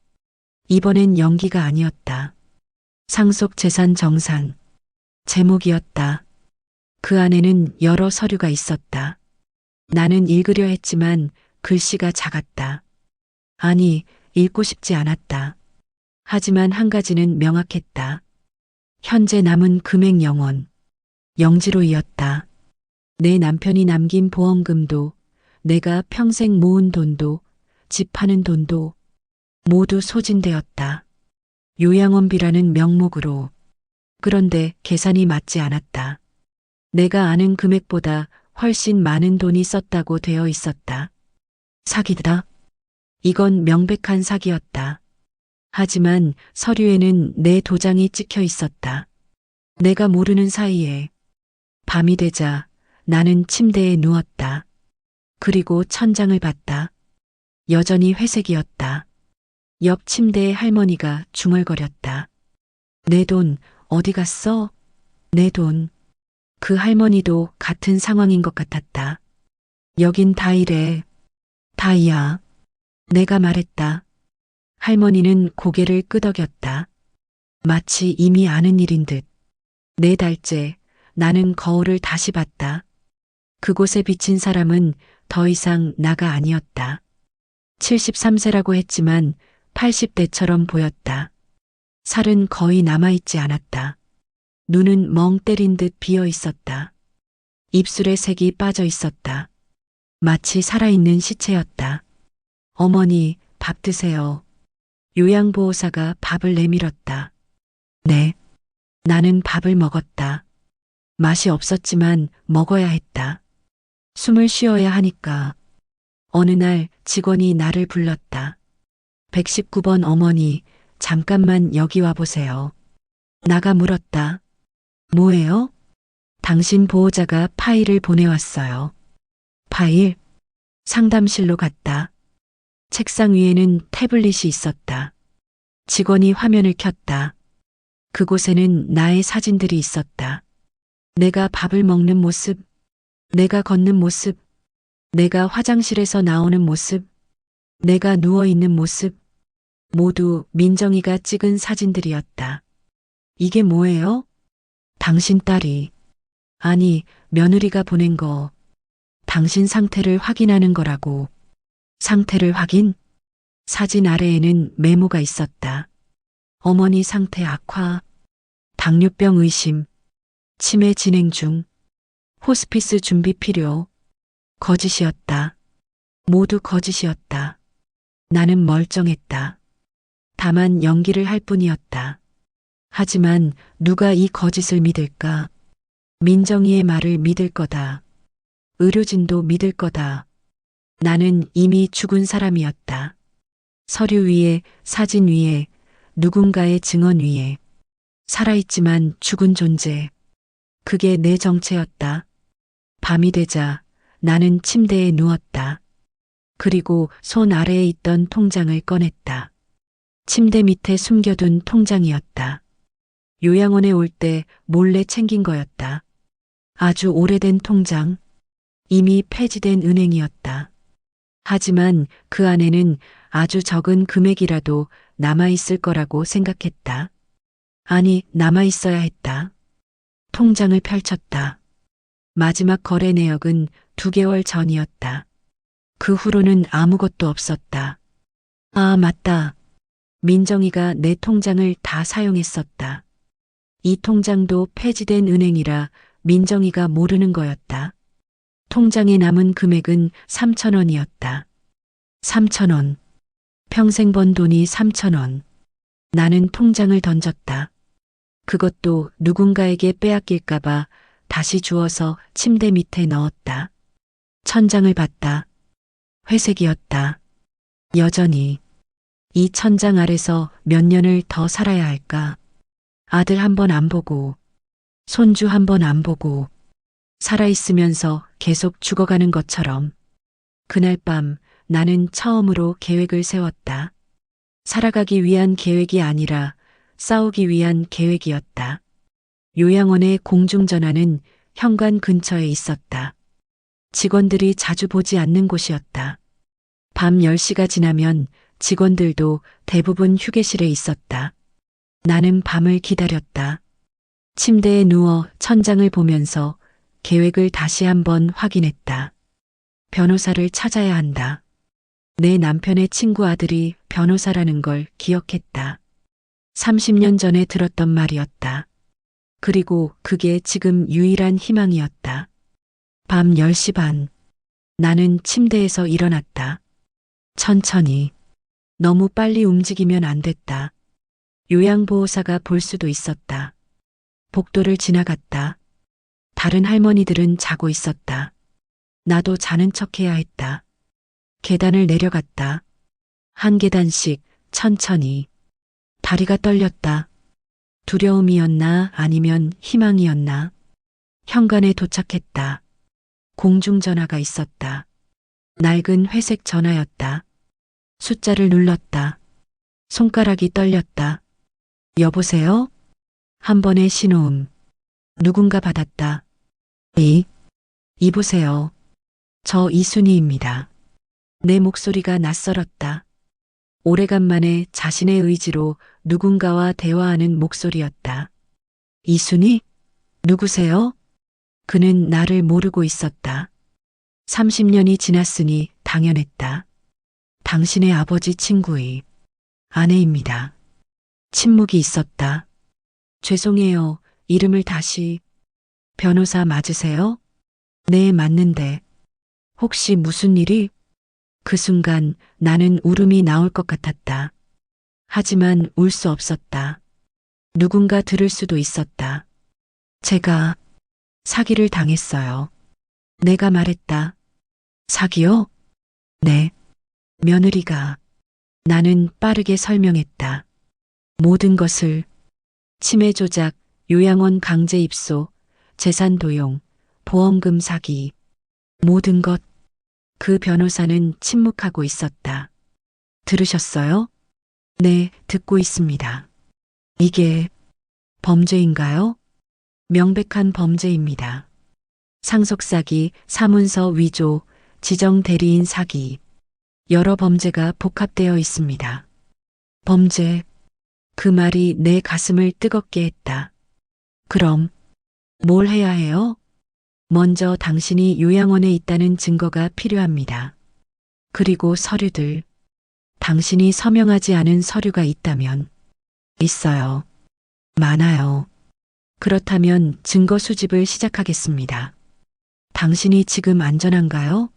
이번엔 연기가 아니었다. 상속 재산 정산. 제목이었다. 그 안에는 여러 서류가 있었다. 나는 읽으려 했지만 글씨가 작았다. 아니, 잃고 싶지 않았다. 하지만 한 가지는 명확했다. 현재 남은 금액 영원. 영지로 이었다. 내 남편이 남긴 보험금도, 내가 평생 모은 돈도, 집 파는 돈도 모두 소진되었다. 요양원비라는 명목으로. 그런데 계산이 맞지 않았다. 내가 아는 금액보다 훨씬 많은 돈이 썼다고 되어 있었다. 사기다. 이건 명백한 사기였다. 하지만 서류에는 내 도장이 찍혀 있었다. 내가 모르는 사이에 밤이 되자 나는 침대에 누웠다. 그리고 천장을 봤다. 여전히 회색이었다. 옆 침대에 할머니가 중얼거렸다. 내 돈 어디 갔어? 내 돈. 그 할머니도 같은 상황인 것 같았다. 여긴 다 이래. 다이야. 내가 말했다. 할머니는 고개를 끄덕였다. 마치 이미 아는 일인 듯. 4달째 나는 거울을 다시 봤다. 그곳에 비친 사람은 더 이상 나가 아니었다. 73세라고 했지만 80대처럼 보였다. 살은 거의 남아있지 않았다. 눈은 멍 때린 듯 비어 있었다. 입술에 색이 빠져 있었다. 마치 살아있는 시체였다. 어머니, 밥 드세요. 요양보호사가 밥을 내밀었다. 네. 나는 밥을 먹었다. 맛이 없었지만 먹어야 했다. 숨을 쉬어야 하니까. 어느 날 직원이 나를 불렀다. 119번 어머니, 잠깐만 여기 와보세요. 나가 물었다. 뭐예요? 당신 보호자가 파일을 보내왔어요. 파일? 상담실로 갔다. 책상 위에는 태블릿이 있었다. 직원이 화면을 켰다. 그곳에는 나의 사진들이 있었다. 내가 밥을 먹는 모습, 내가 걷는 모습, 내가 화장실에서 나오는 모습, 내가 누워있는 모습, 모두 민정이가 찍은 사진들이었다. 이게 뭐예요? 당신 딸이, 아니, 며느리가 보낸 거, 당신 상태를 확인하는 거라고. 상태를 확인? 사진 아래에는 메모가 있었다. 어머니 상태 악화, 당뇨병 의심, 치매 진행 중, 호스피스 준비 필요. 거짓이었다. 모두 거짓이었다. 나는 멀쩡했다. 다만 연기를 할 뿐이었다. 하지만 누가 이 거짓을 믿을까? 민정이의 말을 믿을 거다. 의료진도 믿을 거다. 나는 이미 죽은 사람이었다. 서류 위에, 사진 위에, 누군가의 증언 위에. 살아있지만 죽은 존재. 그게 내 정체였다. 밤이 되자 나는 침대에 누웠다. 그리고 손 아래에 있던 통장을 꺼냈다. 침대 밑에 숨겨둔 통장이었다. 요양원에 올 때 몰래 챙긴 거였다. 아주 오래된 통장. 이미 폐지된 은행이었다. 하지만 그 안에는 아주 적은 금액이라도 남아있을 거라고 생각했다. 아니, 남아있어야 했다. 통장을 펼쳤다. 마지막 거래 내역은 2개월 전이었다. 그 후로는 아무것도 없었다. 아, 맞다. 민정이가 내 통장을 다 사용했었다. 이 통장도 폐지된 은행이라 민정이가 모르는 거였다. 통장에 남은 금액은 3,000원이었다. 3,000원. 평생 번 돈이 3,000원. 나는 통장을 던졌다. 그것도 누군가에게 빼앗길까봐 다시 주워서 침대 밑에 넣었다. 천장을 봤다. 회색이었다. 여전히. 이 천장 아래서 몇 년을 더 살아야 할까? 아들 한 번 안 보고, 손주 한 번 안 보고, 살아있으면서 계속 죽어가는 것처럼. 그날 밤 나는 처음으로 계획을 세웠다. 살아가기 위한 계획이 아니라 싸우기 위한 계획이었다. 요양원의 공중전화는 현관 근처에 있었다. 직원들이 자주 보지 않는 곳이었다. 밤 10시가 지나면 직원들도 대부분 휴게실에 있었다. 나는 밤을 기다렸다. 침대에 누워 천장을 보면서 계획을 다시 한번 확인했다. 변호사를 찾아야 한다. 내 남편의 친구 아들이 변호사라는 걸 기억했다. 30년 전에 들었던 말이었다. 그리고 그게 지금 유일한 희망이었다. 밤 10시 반. 나는 침대에서 일어났다. 천천히. 너무 빨리 움직이면 안 됐다. 요양보호사가 볼 수도 있었다. 복도를 지나갔다. 다른 할머니들은 자고 있었다. 나도 자는 척해야 했다. 계단을 내려갔다. 한 계단씩 천천히. 다리가 떨렸다. 두려움이었나 아니면 희망이었나. 현관에 도착했다. 공중전화가 있었다. 낡은 회색 전화였다. 숫자를 눌렀다. 손가락이 떨렸다. 여보세요? 한 번의 신호음. 누군가 받았다. 이보세요. 저 이순희입니다. 내 목소리가 낯설었다. 오래간만에 자신의 의지로 누군가와 대화하는 목소리였다. 이순희? 누구세요? 그는 나를 모르고 있었다. 30년이 지났으니 당연했다. 당신의 아버지 친구의 아내입니다. 침묵이 있었다. 죄송해요. 이름을 다시. 변호사 맞으세요? 네, 맞는데. 혹시 무슨 일이? 그 순간 나는 울음이 나올 것 같았다. 하지만 울 수 없었다. 누군가 들을 수도 있었다. 제가 사기를 당했어요. 내가 말했다. 사기요? 네. 며느리가. 나는 빠르게 설명했다. 모든 것을. 치매 조작, 요양원 강제 입소, 재산 도용, 보험금 사기. 모든 것. 그 변호사는 침묵하고 있었다. 들으셨어요? 네, 듣고 있습니다. 이게 범죄인가요? 명백한 범죄입니다. 상속사기, 사문서 위조, 지정 대리인 사기. 여러 범죄가 복합되어 있습니다. 범죄. 그 말이 내 가슴을 뜨겁게 했다. 그럼 뭘 해야 해요? 먼저 당신이 요양원에 있다는 증거가 필요합니다. 그리고 서류들. 당신이 서명하지 않은 서류가 있다면. 있어요. 많아요. 그렇다면 증거 수집을 시작하겠습니다. 당신이 지금 안전한가요?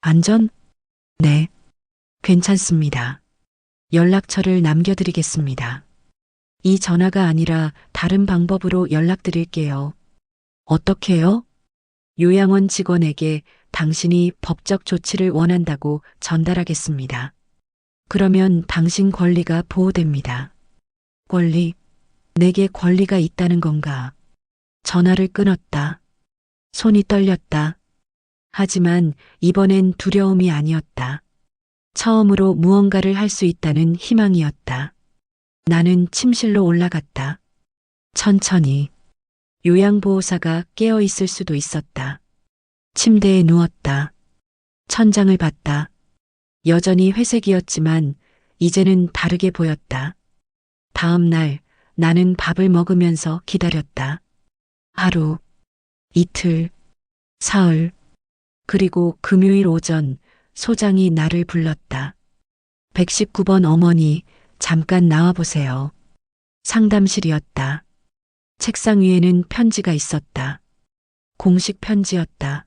안전? 네. 괜찮습니다. 연락처를 남겨드리겠습니다. 이 전화가 아니라 다른 방법으로 연락드릴게요. 어떻게요? 요양원 직원에게 당신이 법적 조치를 원한다고 전달하겠습니다. 그러면 당신 권리가 보호됩니다. 권리? 내게 권리가 있다는 건가? 전화를 끊었다. 손이 떨렸다. 하지만 이번엔 두려움이 아니었다. 처음으로 무언가를 할 수 있다는 희망이었다. 나는 침실로 올라갔다. 천천히. 요양보호사가 깨어 있을 수도 있었다. 침대에 누웠다. 천장을 봤다. 여전히 회색이었지만 이제는 다르게 보였다. 다음 날 나는 밥을 먹으면서 기다렸다. 하루, 이틀, 사흘, 그리고 금요일 오전 소장이 나를 불렀다. 119번 어머니, 잠깐 나와보세요. 상담실이었다. 책상 위에는 편지가 있었다. 공식 편지였다.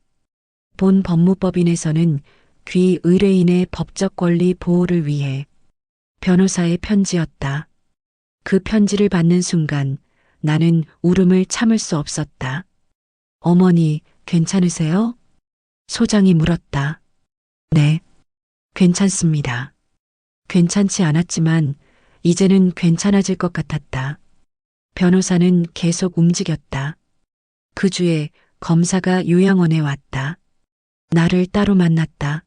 본 법무법인에서는 귀 의뢰인의 법적 권리 보호를 위해. 변호사의 편지였다. 그 편지를 받는 순간 나는 울음을 참을 수 없었다. 어머니, 괜찮으세요? 소장이 물었다. 네, 괜찮습니다. 괜찮지 않았지만 이제는 괜찮아질 것 같았다. 변호사는 계속 움직였다. 그 주에 검사가 요양원에 왔다. 나를 따로 만났다.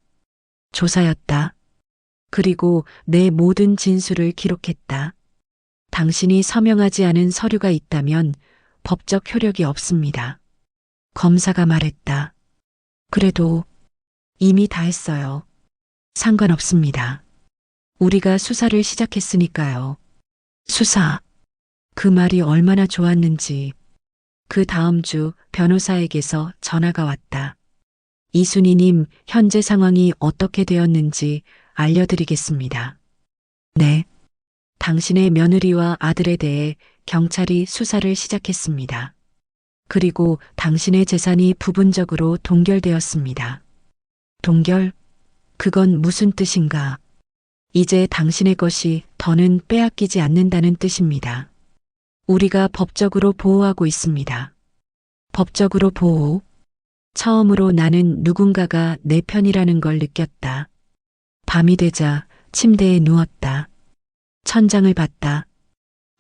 조사였다. 그리고 내 모든 진술을 기록했다. 당신이 서명하지 않은 서류가 있다면 법적 효력이 없습니다. 검사가 말했다. 그래도 이미 다 했어요. 상관없습니다. 우리가 수사를 시작했으니까요. 수사. 그 말이 얼마나 좋았는지. 그 다음 주 변호사에게서 전화가 왔다. 이순희님, 현재 상황이 어떻게 되었는지 알려드리겠습니다. 네. 당신의 며느리와 아들에 대해 경찰이 수사를 시작했습니다. 그리고 당신의 재산이 부분적으로 동결되었습니다. 동결? 그건 무슨 뜻인가? 이제 당신의 것이 더는 빼앗기지 않는다는 뜻입니다. 우리가 법적으로 보호하고 있습니다. 법적으로 보호? 처음으로 나는 누군가가 내 편이라는 걸 느꼈다. 밤이 되자 침대에 누웠다. 천장을 봤다.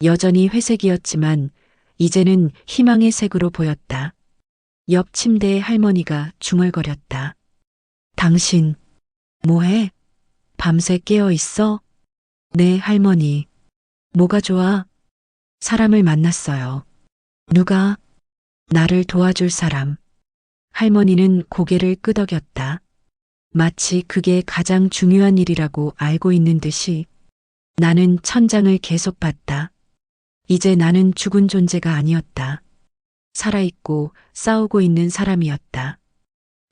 여전히 회색이었지만 이제는 희망의 색으로 보였다. 옆 침대의 할머니가 중얼거렸다. 당신, 뭐해? 밤새 깨어 있어? 네, 할머니. 뭐가 좋아? 사람을 만났어요. 누가? 나를 도와줄 사람. 할머니는 고개를 끄덕였다. 마치 그게 가장 중요한 일이라고 알고 있는 듯이. 나는 천장을 계속 봤다. 이제 나는 죽은 존재가 아니었다. 살아있고 싸우고 있는 사람이었다.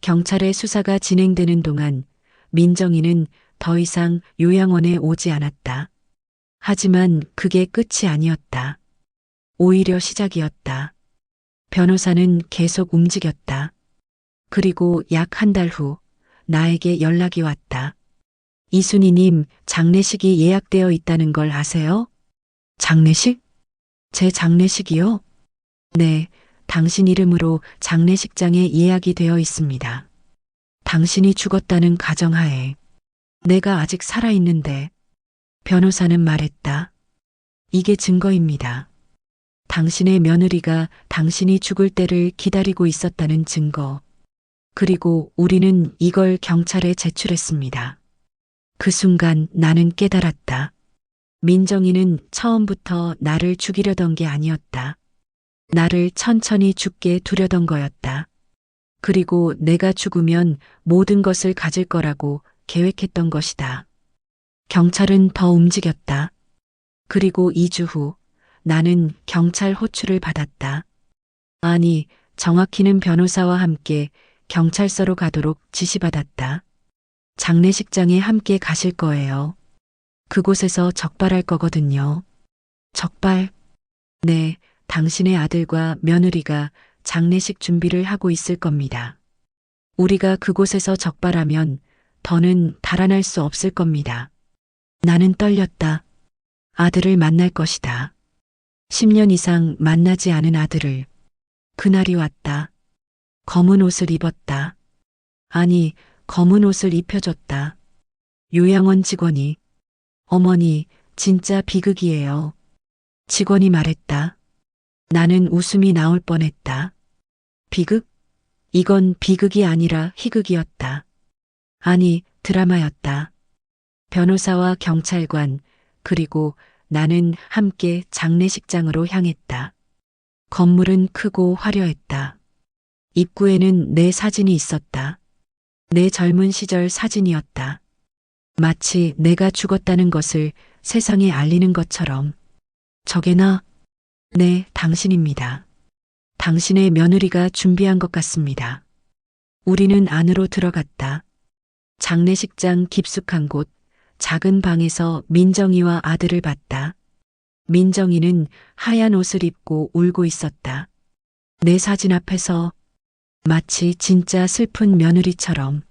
경찰의 수사가 진행되는 동안 민정이는 더 이상 요양원에 오지 않았다. 하지만 그게 끝이 아니었다. 오히려 시작이었다. 변호사는 계속 움직였다. 그리고 약 한 달 후 나에게 연락이 왔다. 이순희님, 장례식이 예약되어 있다는 걸 아세요? 장례식? 제 장례식이요? 네, 당신 이름으로 장례식장에 예약이 되어 있습니다. 당신이 죽었다는 가정하에 내가 아직 살아있는데, 변호사는 말했다. 이게 증거입니다. 당신의 며느리가 당신이 죽을 때를 기다리고 있었다는 증거. 그리고 우리는 이걸 경찰에 제출했습니다. 그 순간 나는 깨달았다. 민정이는 처음부터 나를 죽이려던 게 아니었다. 나를 천천히 죽게 두려던 거였다. 그리고 내가 죽으면 모든 것을 가질 거라고 계획했던 것이다. 경찰은 더 움직였다. 그리고 2주 후 나는 경찰 호출을 받았다. 아니, 정확히는 변호사와 함께 경찰서로 가도록 지시받았다. 장례식장에 함께 가실 거예요. 그곳에서 적발할 거거든요. 적발? 네, 당신의 아들과 며느리가 장례식 준비를 하고 있을 겁니다. 우리가 그곳에서 적발하면 더는 달아날 수 없을 겁니다. 나는 떨렸다. 아들을 만날 것이다. 10년 이상 만나지 않은 아들을. 그날이 왔다. 검은 옷을 입었다. 아니, 검은 옷을 입혀줬다. 요양원 직원이. 어머니, 진짜 비극이에요. 직원이 말했다. 나는 웃음이 나올 뻔했다. 비극? 이건 비극이 아니라 희극이었다. 아니, 드라마였다. 변호사와 경찰관, 그리고 나는 함께 장례식장으로 향했다. 건물은 크고 화려했다. 입구에는 내 사진이 있었다. 내 젊은 시절 사진이었다. 마치 내가 죽었다는 것을 세상에 알리는 것처럼. 저게 나? 네, 당신입니다. 당신의 며느리가 준비한 것 같습니다. 우리는 안으로 들어갔다. 장례식장 깊숙한 곳, 작은 방에서 민정이와 아들을 봤다. 민정이는 하얀 옷을 입고 울고 있었다. 내 사진 앞에서 마치 진짜 슬픈 며느리처럼.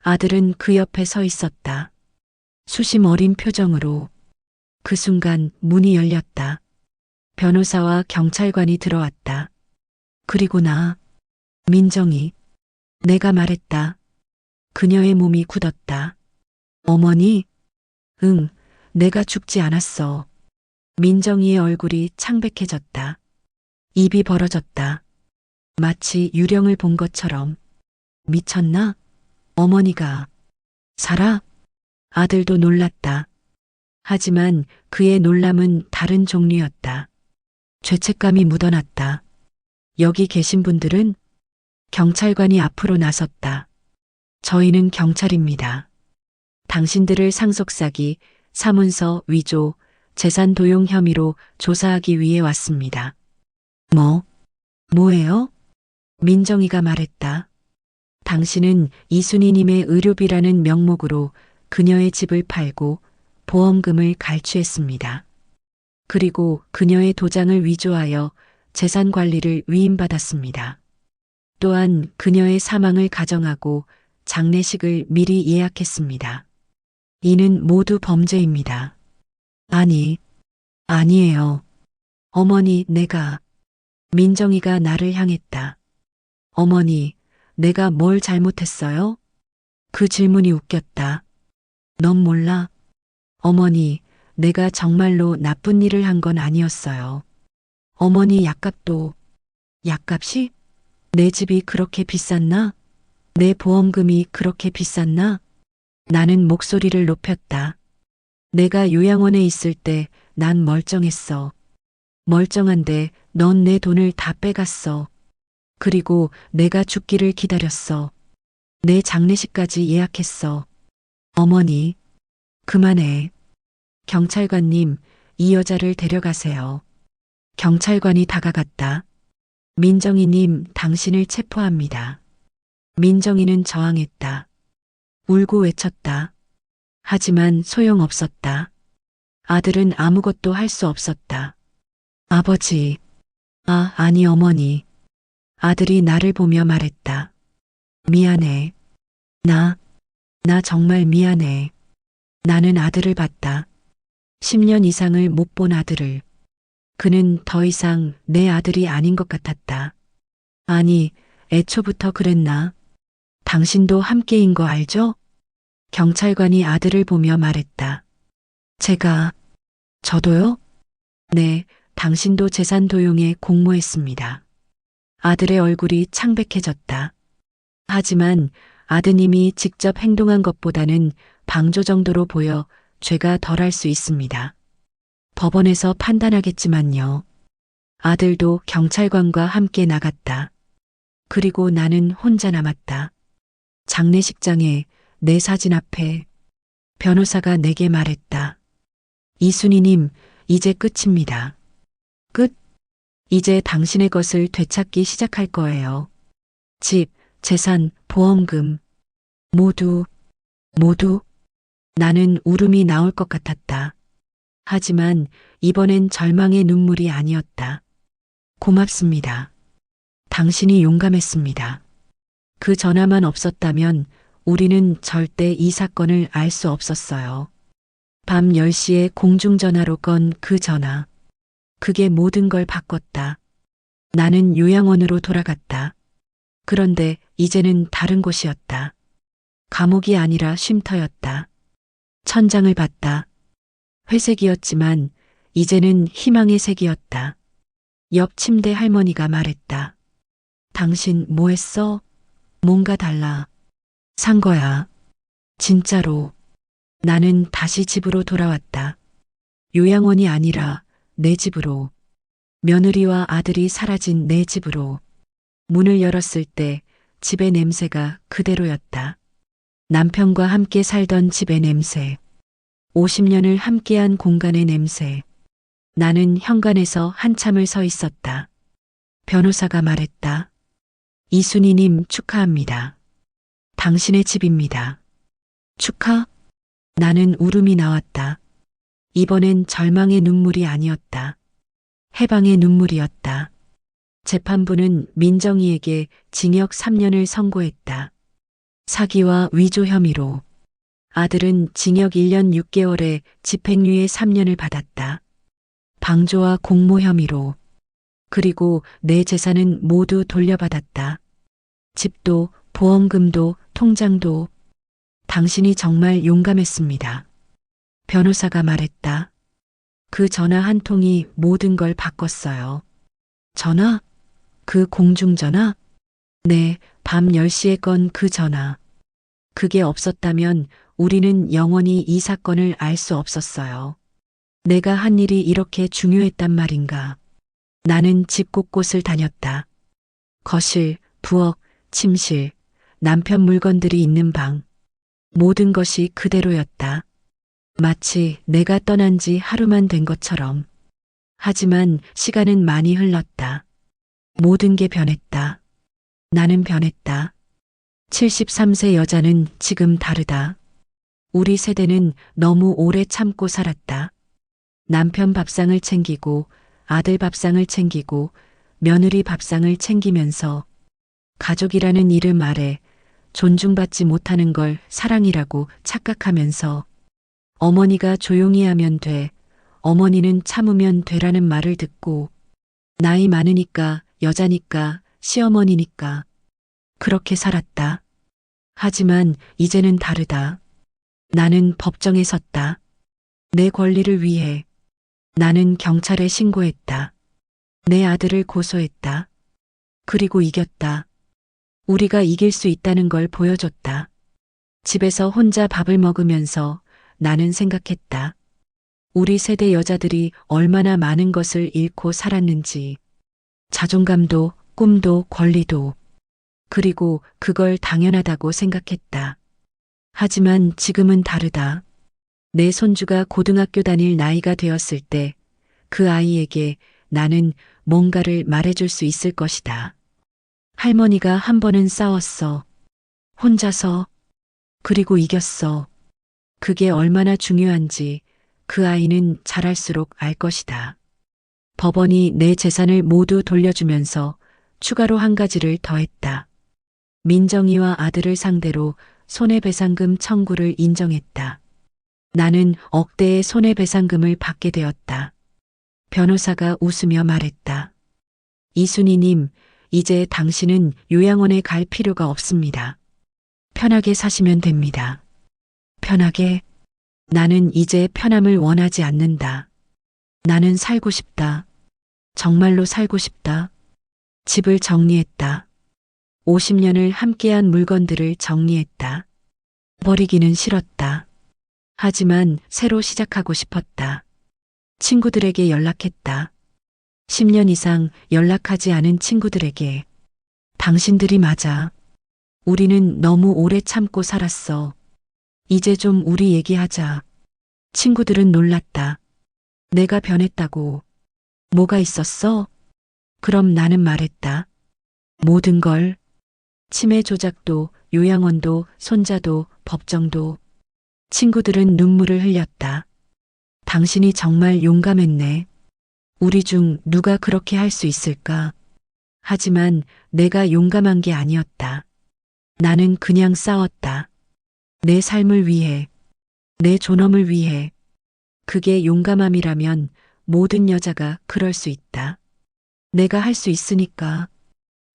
아들은 그 옆에 서 있었다. 수심 어린 표정으로. 그 순간 문이 열렸다. 변호사와 경찰관이 들어왔다. 그리고 나, 민정이. 내가 말했다. 그녀의 몸이 굳었다. 어머니? 응, 내가 죽지 않았어. 민정이의 얼굴이 창백해졌다. 입이 벌어졌다. 마치 유령을 본 것처럼. 미쳤나? 어머니가. 살아? 아들도 놀랐다. 하지만 그의 놀람은 다른 종류였다. 죄책감이 묻어났다. 여기 계신 분들은? 경찰관이 앞으로 나섰다. 저희는 경찰입니다. 당신들을 상속사기, 사문서 위조, 재산 도용 혐의로 조사하기 위해 왔습니다. 뭐예요? 민정이가 말했다. 당신은 이순희님의 의료비라는 명목으로 그녀의 집을 팔고 보험금을 갈취했습니다. 그리고 그녀의 도장을 위조하여 재산 관리를 위임받았습니다. 또한 그녀의 사망을 가정하고 장례식을 미리 예약했습니다. 이는 모두 범죄입니다. 아니에요. 어머니, 민정이가 나를 향했다. 어머니, 내가 뭘 잘못했어요? 그 질문이 웃겼다. 넌 몰라? 어머니, 내가 정말로 나쁜 일을 한 건 아니었어요. 어머니 약값이? 내 집이 그렇게 비쌌나? 내 보험금이 그렇게 비쌌나? 나는 목소리를 높였다. 내가 요양원에 있을 때 난 멀쩡했어. 멀쩡한데 넌 내 돈을 다 빼갔어. 그리고 내가 죽기를 기다렸어. 내 장례식까지 예약했어. 어머니, 그만해. 경찰관님, 이 여자를 데려가세요. 경찰관이 다가갔다. 민정이님, 당신을 체포합니다. 민정이는 저항했다. 울고 외쳤다. 하지만 소용없었다. 아들은 아무것도 할 수 없었다. 아버지. 아니 어머니. 아들이 나를 보며 말했다. 미안해. 나 정말 미안해. 나는 아들을 봤다. 10년 이상을 못 본 아들을. 그는 더 이상 내 아들이 아닌 것 같았다. 아니, 애초부터 그랬나? 당신도 함께인 거 알죠? 경찰관이 아들을 보며 말했다. 저도요? 네, 당신도 재산 도용에 공모했습니다. 아들의 얼굴이 창백해졌다. 하지만 아드님이 직접 행동한 것보다는 방조 정도로 보여 죄가 덜할 수 있습니다. 법원에서 판단하겠지만요. 아들도 경찰관과 함께 나갔다. 그리고 나는 혼자 남았다. 장례식장에 내 사진 앞에 변호사가 내게 말했다. 이순희님, 이제 끝입니다. 끝? 이제 당신의 것을 되찾기 시작할 거예요. 집, 재산, 보험금. 모두. 나는 울음이 나올 것 같았다. 하지만 이번엔 절망의 눈물이 아니었다. 고맙습니다. 당신이 용감했습니다. 그 전화만 없었다면 우리는 절대 이 사건을 알 수 없었어요. 밤 10시에 공중전화로 건 그 전화. 그게 모든 걸 바꿨다. 나는 요양원으로 돌아갔다. 그런데 이제는 다른 곳이었다. 감옥이 아니라 쉼터였다. 천장을 봤다. 회색이었지만 이제는 희망의 색이었다. 옆 침대 할머니가 말했다. 당신 뭐 했어? 뭔가 달라. 산 거야. 진짜로. 나는 다시 집으로 돌아왔다. 요양원이 아니라 내 집으로. 며느리와 아들이 사라진 내 집으로. 문을 열었을 때 집의 냄새가 그대로였다. 남편과 함께 살던 집의 냄새. 50년을 함께한 공간의 냄새. 나는 현관에서 한참을 서 있었다. 변호사가 말했다. 이순희님 축하합니다. 당신의 집입니다. 축하? 나는 울음이 나왔다. 이번엔 절망의 눈물이 아니었다. 해방의 눈물이었다. 재판부는 민정이에게 징역 3년을 선고했다. 사기와 위조 혐의로. 아들은 징역 1년 6개월에 집행유예 3년을 받았다. 방조와 공모 혐의로. 그리고 내 재산은 모두 돌려받았다. 집도, 보험금도, 통장도. 당신이 정말 용감했습니다. 변호사가 말했다. 그 전화 한 통이 모든 걸 바꿨어요. 전화? 그 공중전화? 네, 밤 10시에 건 그 전화. 그게 없었다면 우리는 영원히 이 사건을 알 수 없었어요. 내가 한 일이 이렇게 중요했단 말인가. 나는 집 곳곳을 다녔다. 거실, 부엌, 침실, 남편 물건들이 있는 방. 모든 것이 그대로였다. 마치 내가 떠난 지 하루만 된 것처럼. 하지만 시간은 많이 흘렀다. 모든 게 변했다. 나는 변했다. 73세 여자는 지금 다르다. 우리 세대는 너무 오래 참고 살았다. 남편 밥상을 챙기고 아들 밥상을 챙기고 며느리 밥상을 챙기면서 가족이라는 이름 아래 존중받지 못하는 걸 사랑이라고 착각하면서 어머니가 조용히 하면 돼, 어머니는 참으면 되라는 말을 듣고 나이 많으니까, 여자니까, 시어머니니까 그렇게 살았다. 하지만 이제는 다르다. 나는 법정에 섰다. 내 권리를 위해. 나는 경찰에 신고했다. 내 아들을 고소했다. 그리고 이겼다. 우리가 이길 수 있다는 걸 보여줬다. 집에서 혼자 밥을 먹으면서 나는 생각했다. 우리 세대 여자들이 얼마나 많은 것을 잃고 살았는지. 자존감도, 꿈도, 권리도. 그리고 그걸 당연하다고 생각했다. 하지만 지금은 다르다. 내 손주가 고등학교 다닐 나이가 되었을 때 그 아이에게 나는 뭔가를 말해줄 수 있을 것이다. 할머니가 한 번은 싸웠어. 혼자서. 그리고 이겼어. 그게 얼마나 중요한지 그 아이는 자랄수록 알 것이다. 법원이 내 재산을 모두 돌려주면서 추가로 한 가지를 더했다. 민정이와 아들을 상대로 손해배상금 청구를 인정했다. 나는 억대의 손해배상금을 받게 되었다. 변호사가 웃으며 말했다. 이순희님, 이제 당신은 요양원에 갈 필요가 없습니다. 편하게 사시면 됩니다. 편하게? 나는 이제 편함을 원하지 않는다. 나는 살고 싶다. 정말로 살고 싶다. 집을 정리했다. 50년을 함께한 물건들을 정리했다. 버리기는 싫었다. 하지만 새로 시작하고 싶었다. 친구들에게 연락했다. 10년 이상 연락하지 않은 친구들에게. 당신들이 맞아. 우리는 너무 오래 참고 살았어. 이제 좀 우리 얘기하자. 친구들은 놀랐다. 내가 변했다고. 뭐가 있었어? 그럼 나는 말했다. 모든 걸. 치매 조작도, 요양원도, 손자도, 법정도. 친구들은 눈물을 흘렸다. 당신이 정말 용감했네. 우리 중 누가 그렇게 할 수 있을까? 하지만 내가 용감한 게 아니었다. 나는 그냥 싸웠다. 내 삶을 위해. 내 존엄을 위해. 그게 용감함이라면 모든 여자가 그럴 수 있다. 내가 할 수 있으니까.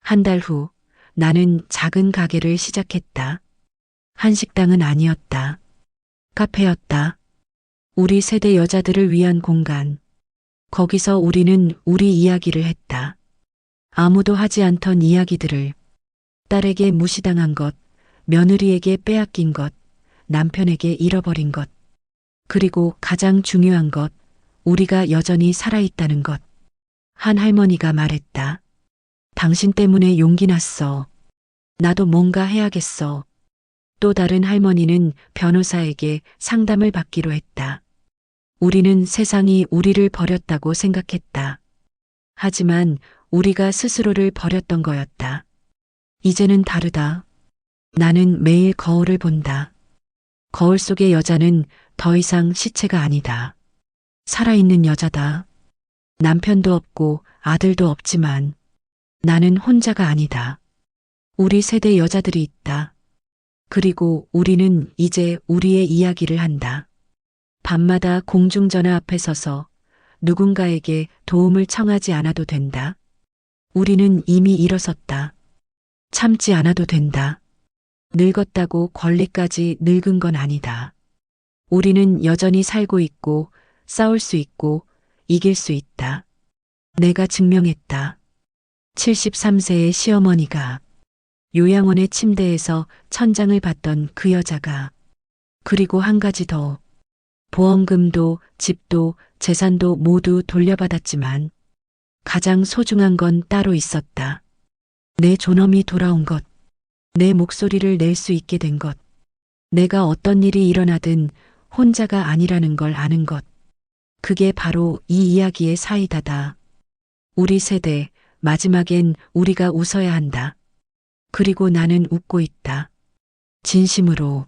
한 달 후 나는 작은 가게를 시작했다. 한식당은 아니었다. 카페였다. 우리 세대 여자들을 위한 공간. 거기서 우리는 우리 이야기를 했다. 아무도 하지 않던 이야기들을. 딸에게 무시당한 것, 며느리에게 빼앗긴 것, 남편에게 잃어버린 것. 그리고 가장 중요한 것, 우리가 여전히 살아있다는 것. 한 할머니가 말했다. 당신 때문에 용기 났어. 나도 뭔가 해야겠어. 또 다른 할머니는 변호사에게 상담을 받기로 했다. 우리는 세상이 우리를 버렸다고 생각했다. 하지만 우리가 스스로를 버렸던 거였다. 이제는 다르다. 나는 매일 거울을 본다. 거울 속의 여자는 더 이상 시체가 아니다. 살아있는 여자다. 남편도 없고 아들도 없지만 나는 혼자가 아니다. 우리 세대 여자들이 있다. 그리고 우리는 이제 우리의 이야기를 한다. 밤마다 공중전화 앞에 서서 누군가에게 도움을 청하지 않아도 된다. 우리는 이미 일어섰다. 참지 않아도 된다. 늙었다고 권리까지 늙은 건 아니다. 우리는 여전히 살고 있고 싸울 수 있고 이길 수 있다. 내가 증명했다. 73세의 시어머니가 요양원의 침대에서 천장을 봤던 그 여자가. 그리고 한 가지 더. 보험금도 집도 재산도 모두 돌려받았지만 가장 소중한 건 따로 있었다. 내 존엄이 돌아온 것. 내 목소리를 낼 수 있게 된 것. 내가 어떤 일이 일어나든 혼자가 아니라는 걸 아는 것. 그게 바로 이 이야기의 사이다다. 우리 세대, 마지막엔 우리가 웃어야 한다. 그리고 나는 웃고 있다. 진심으로.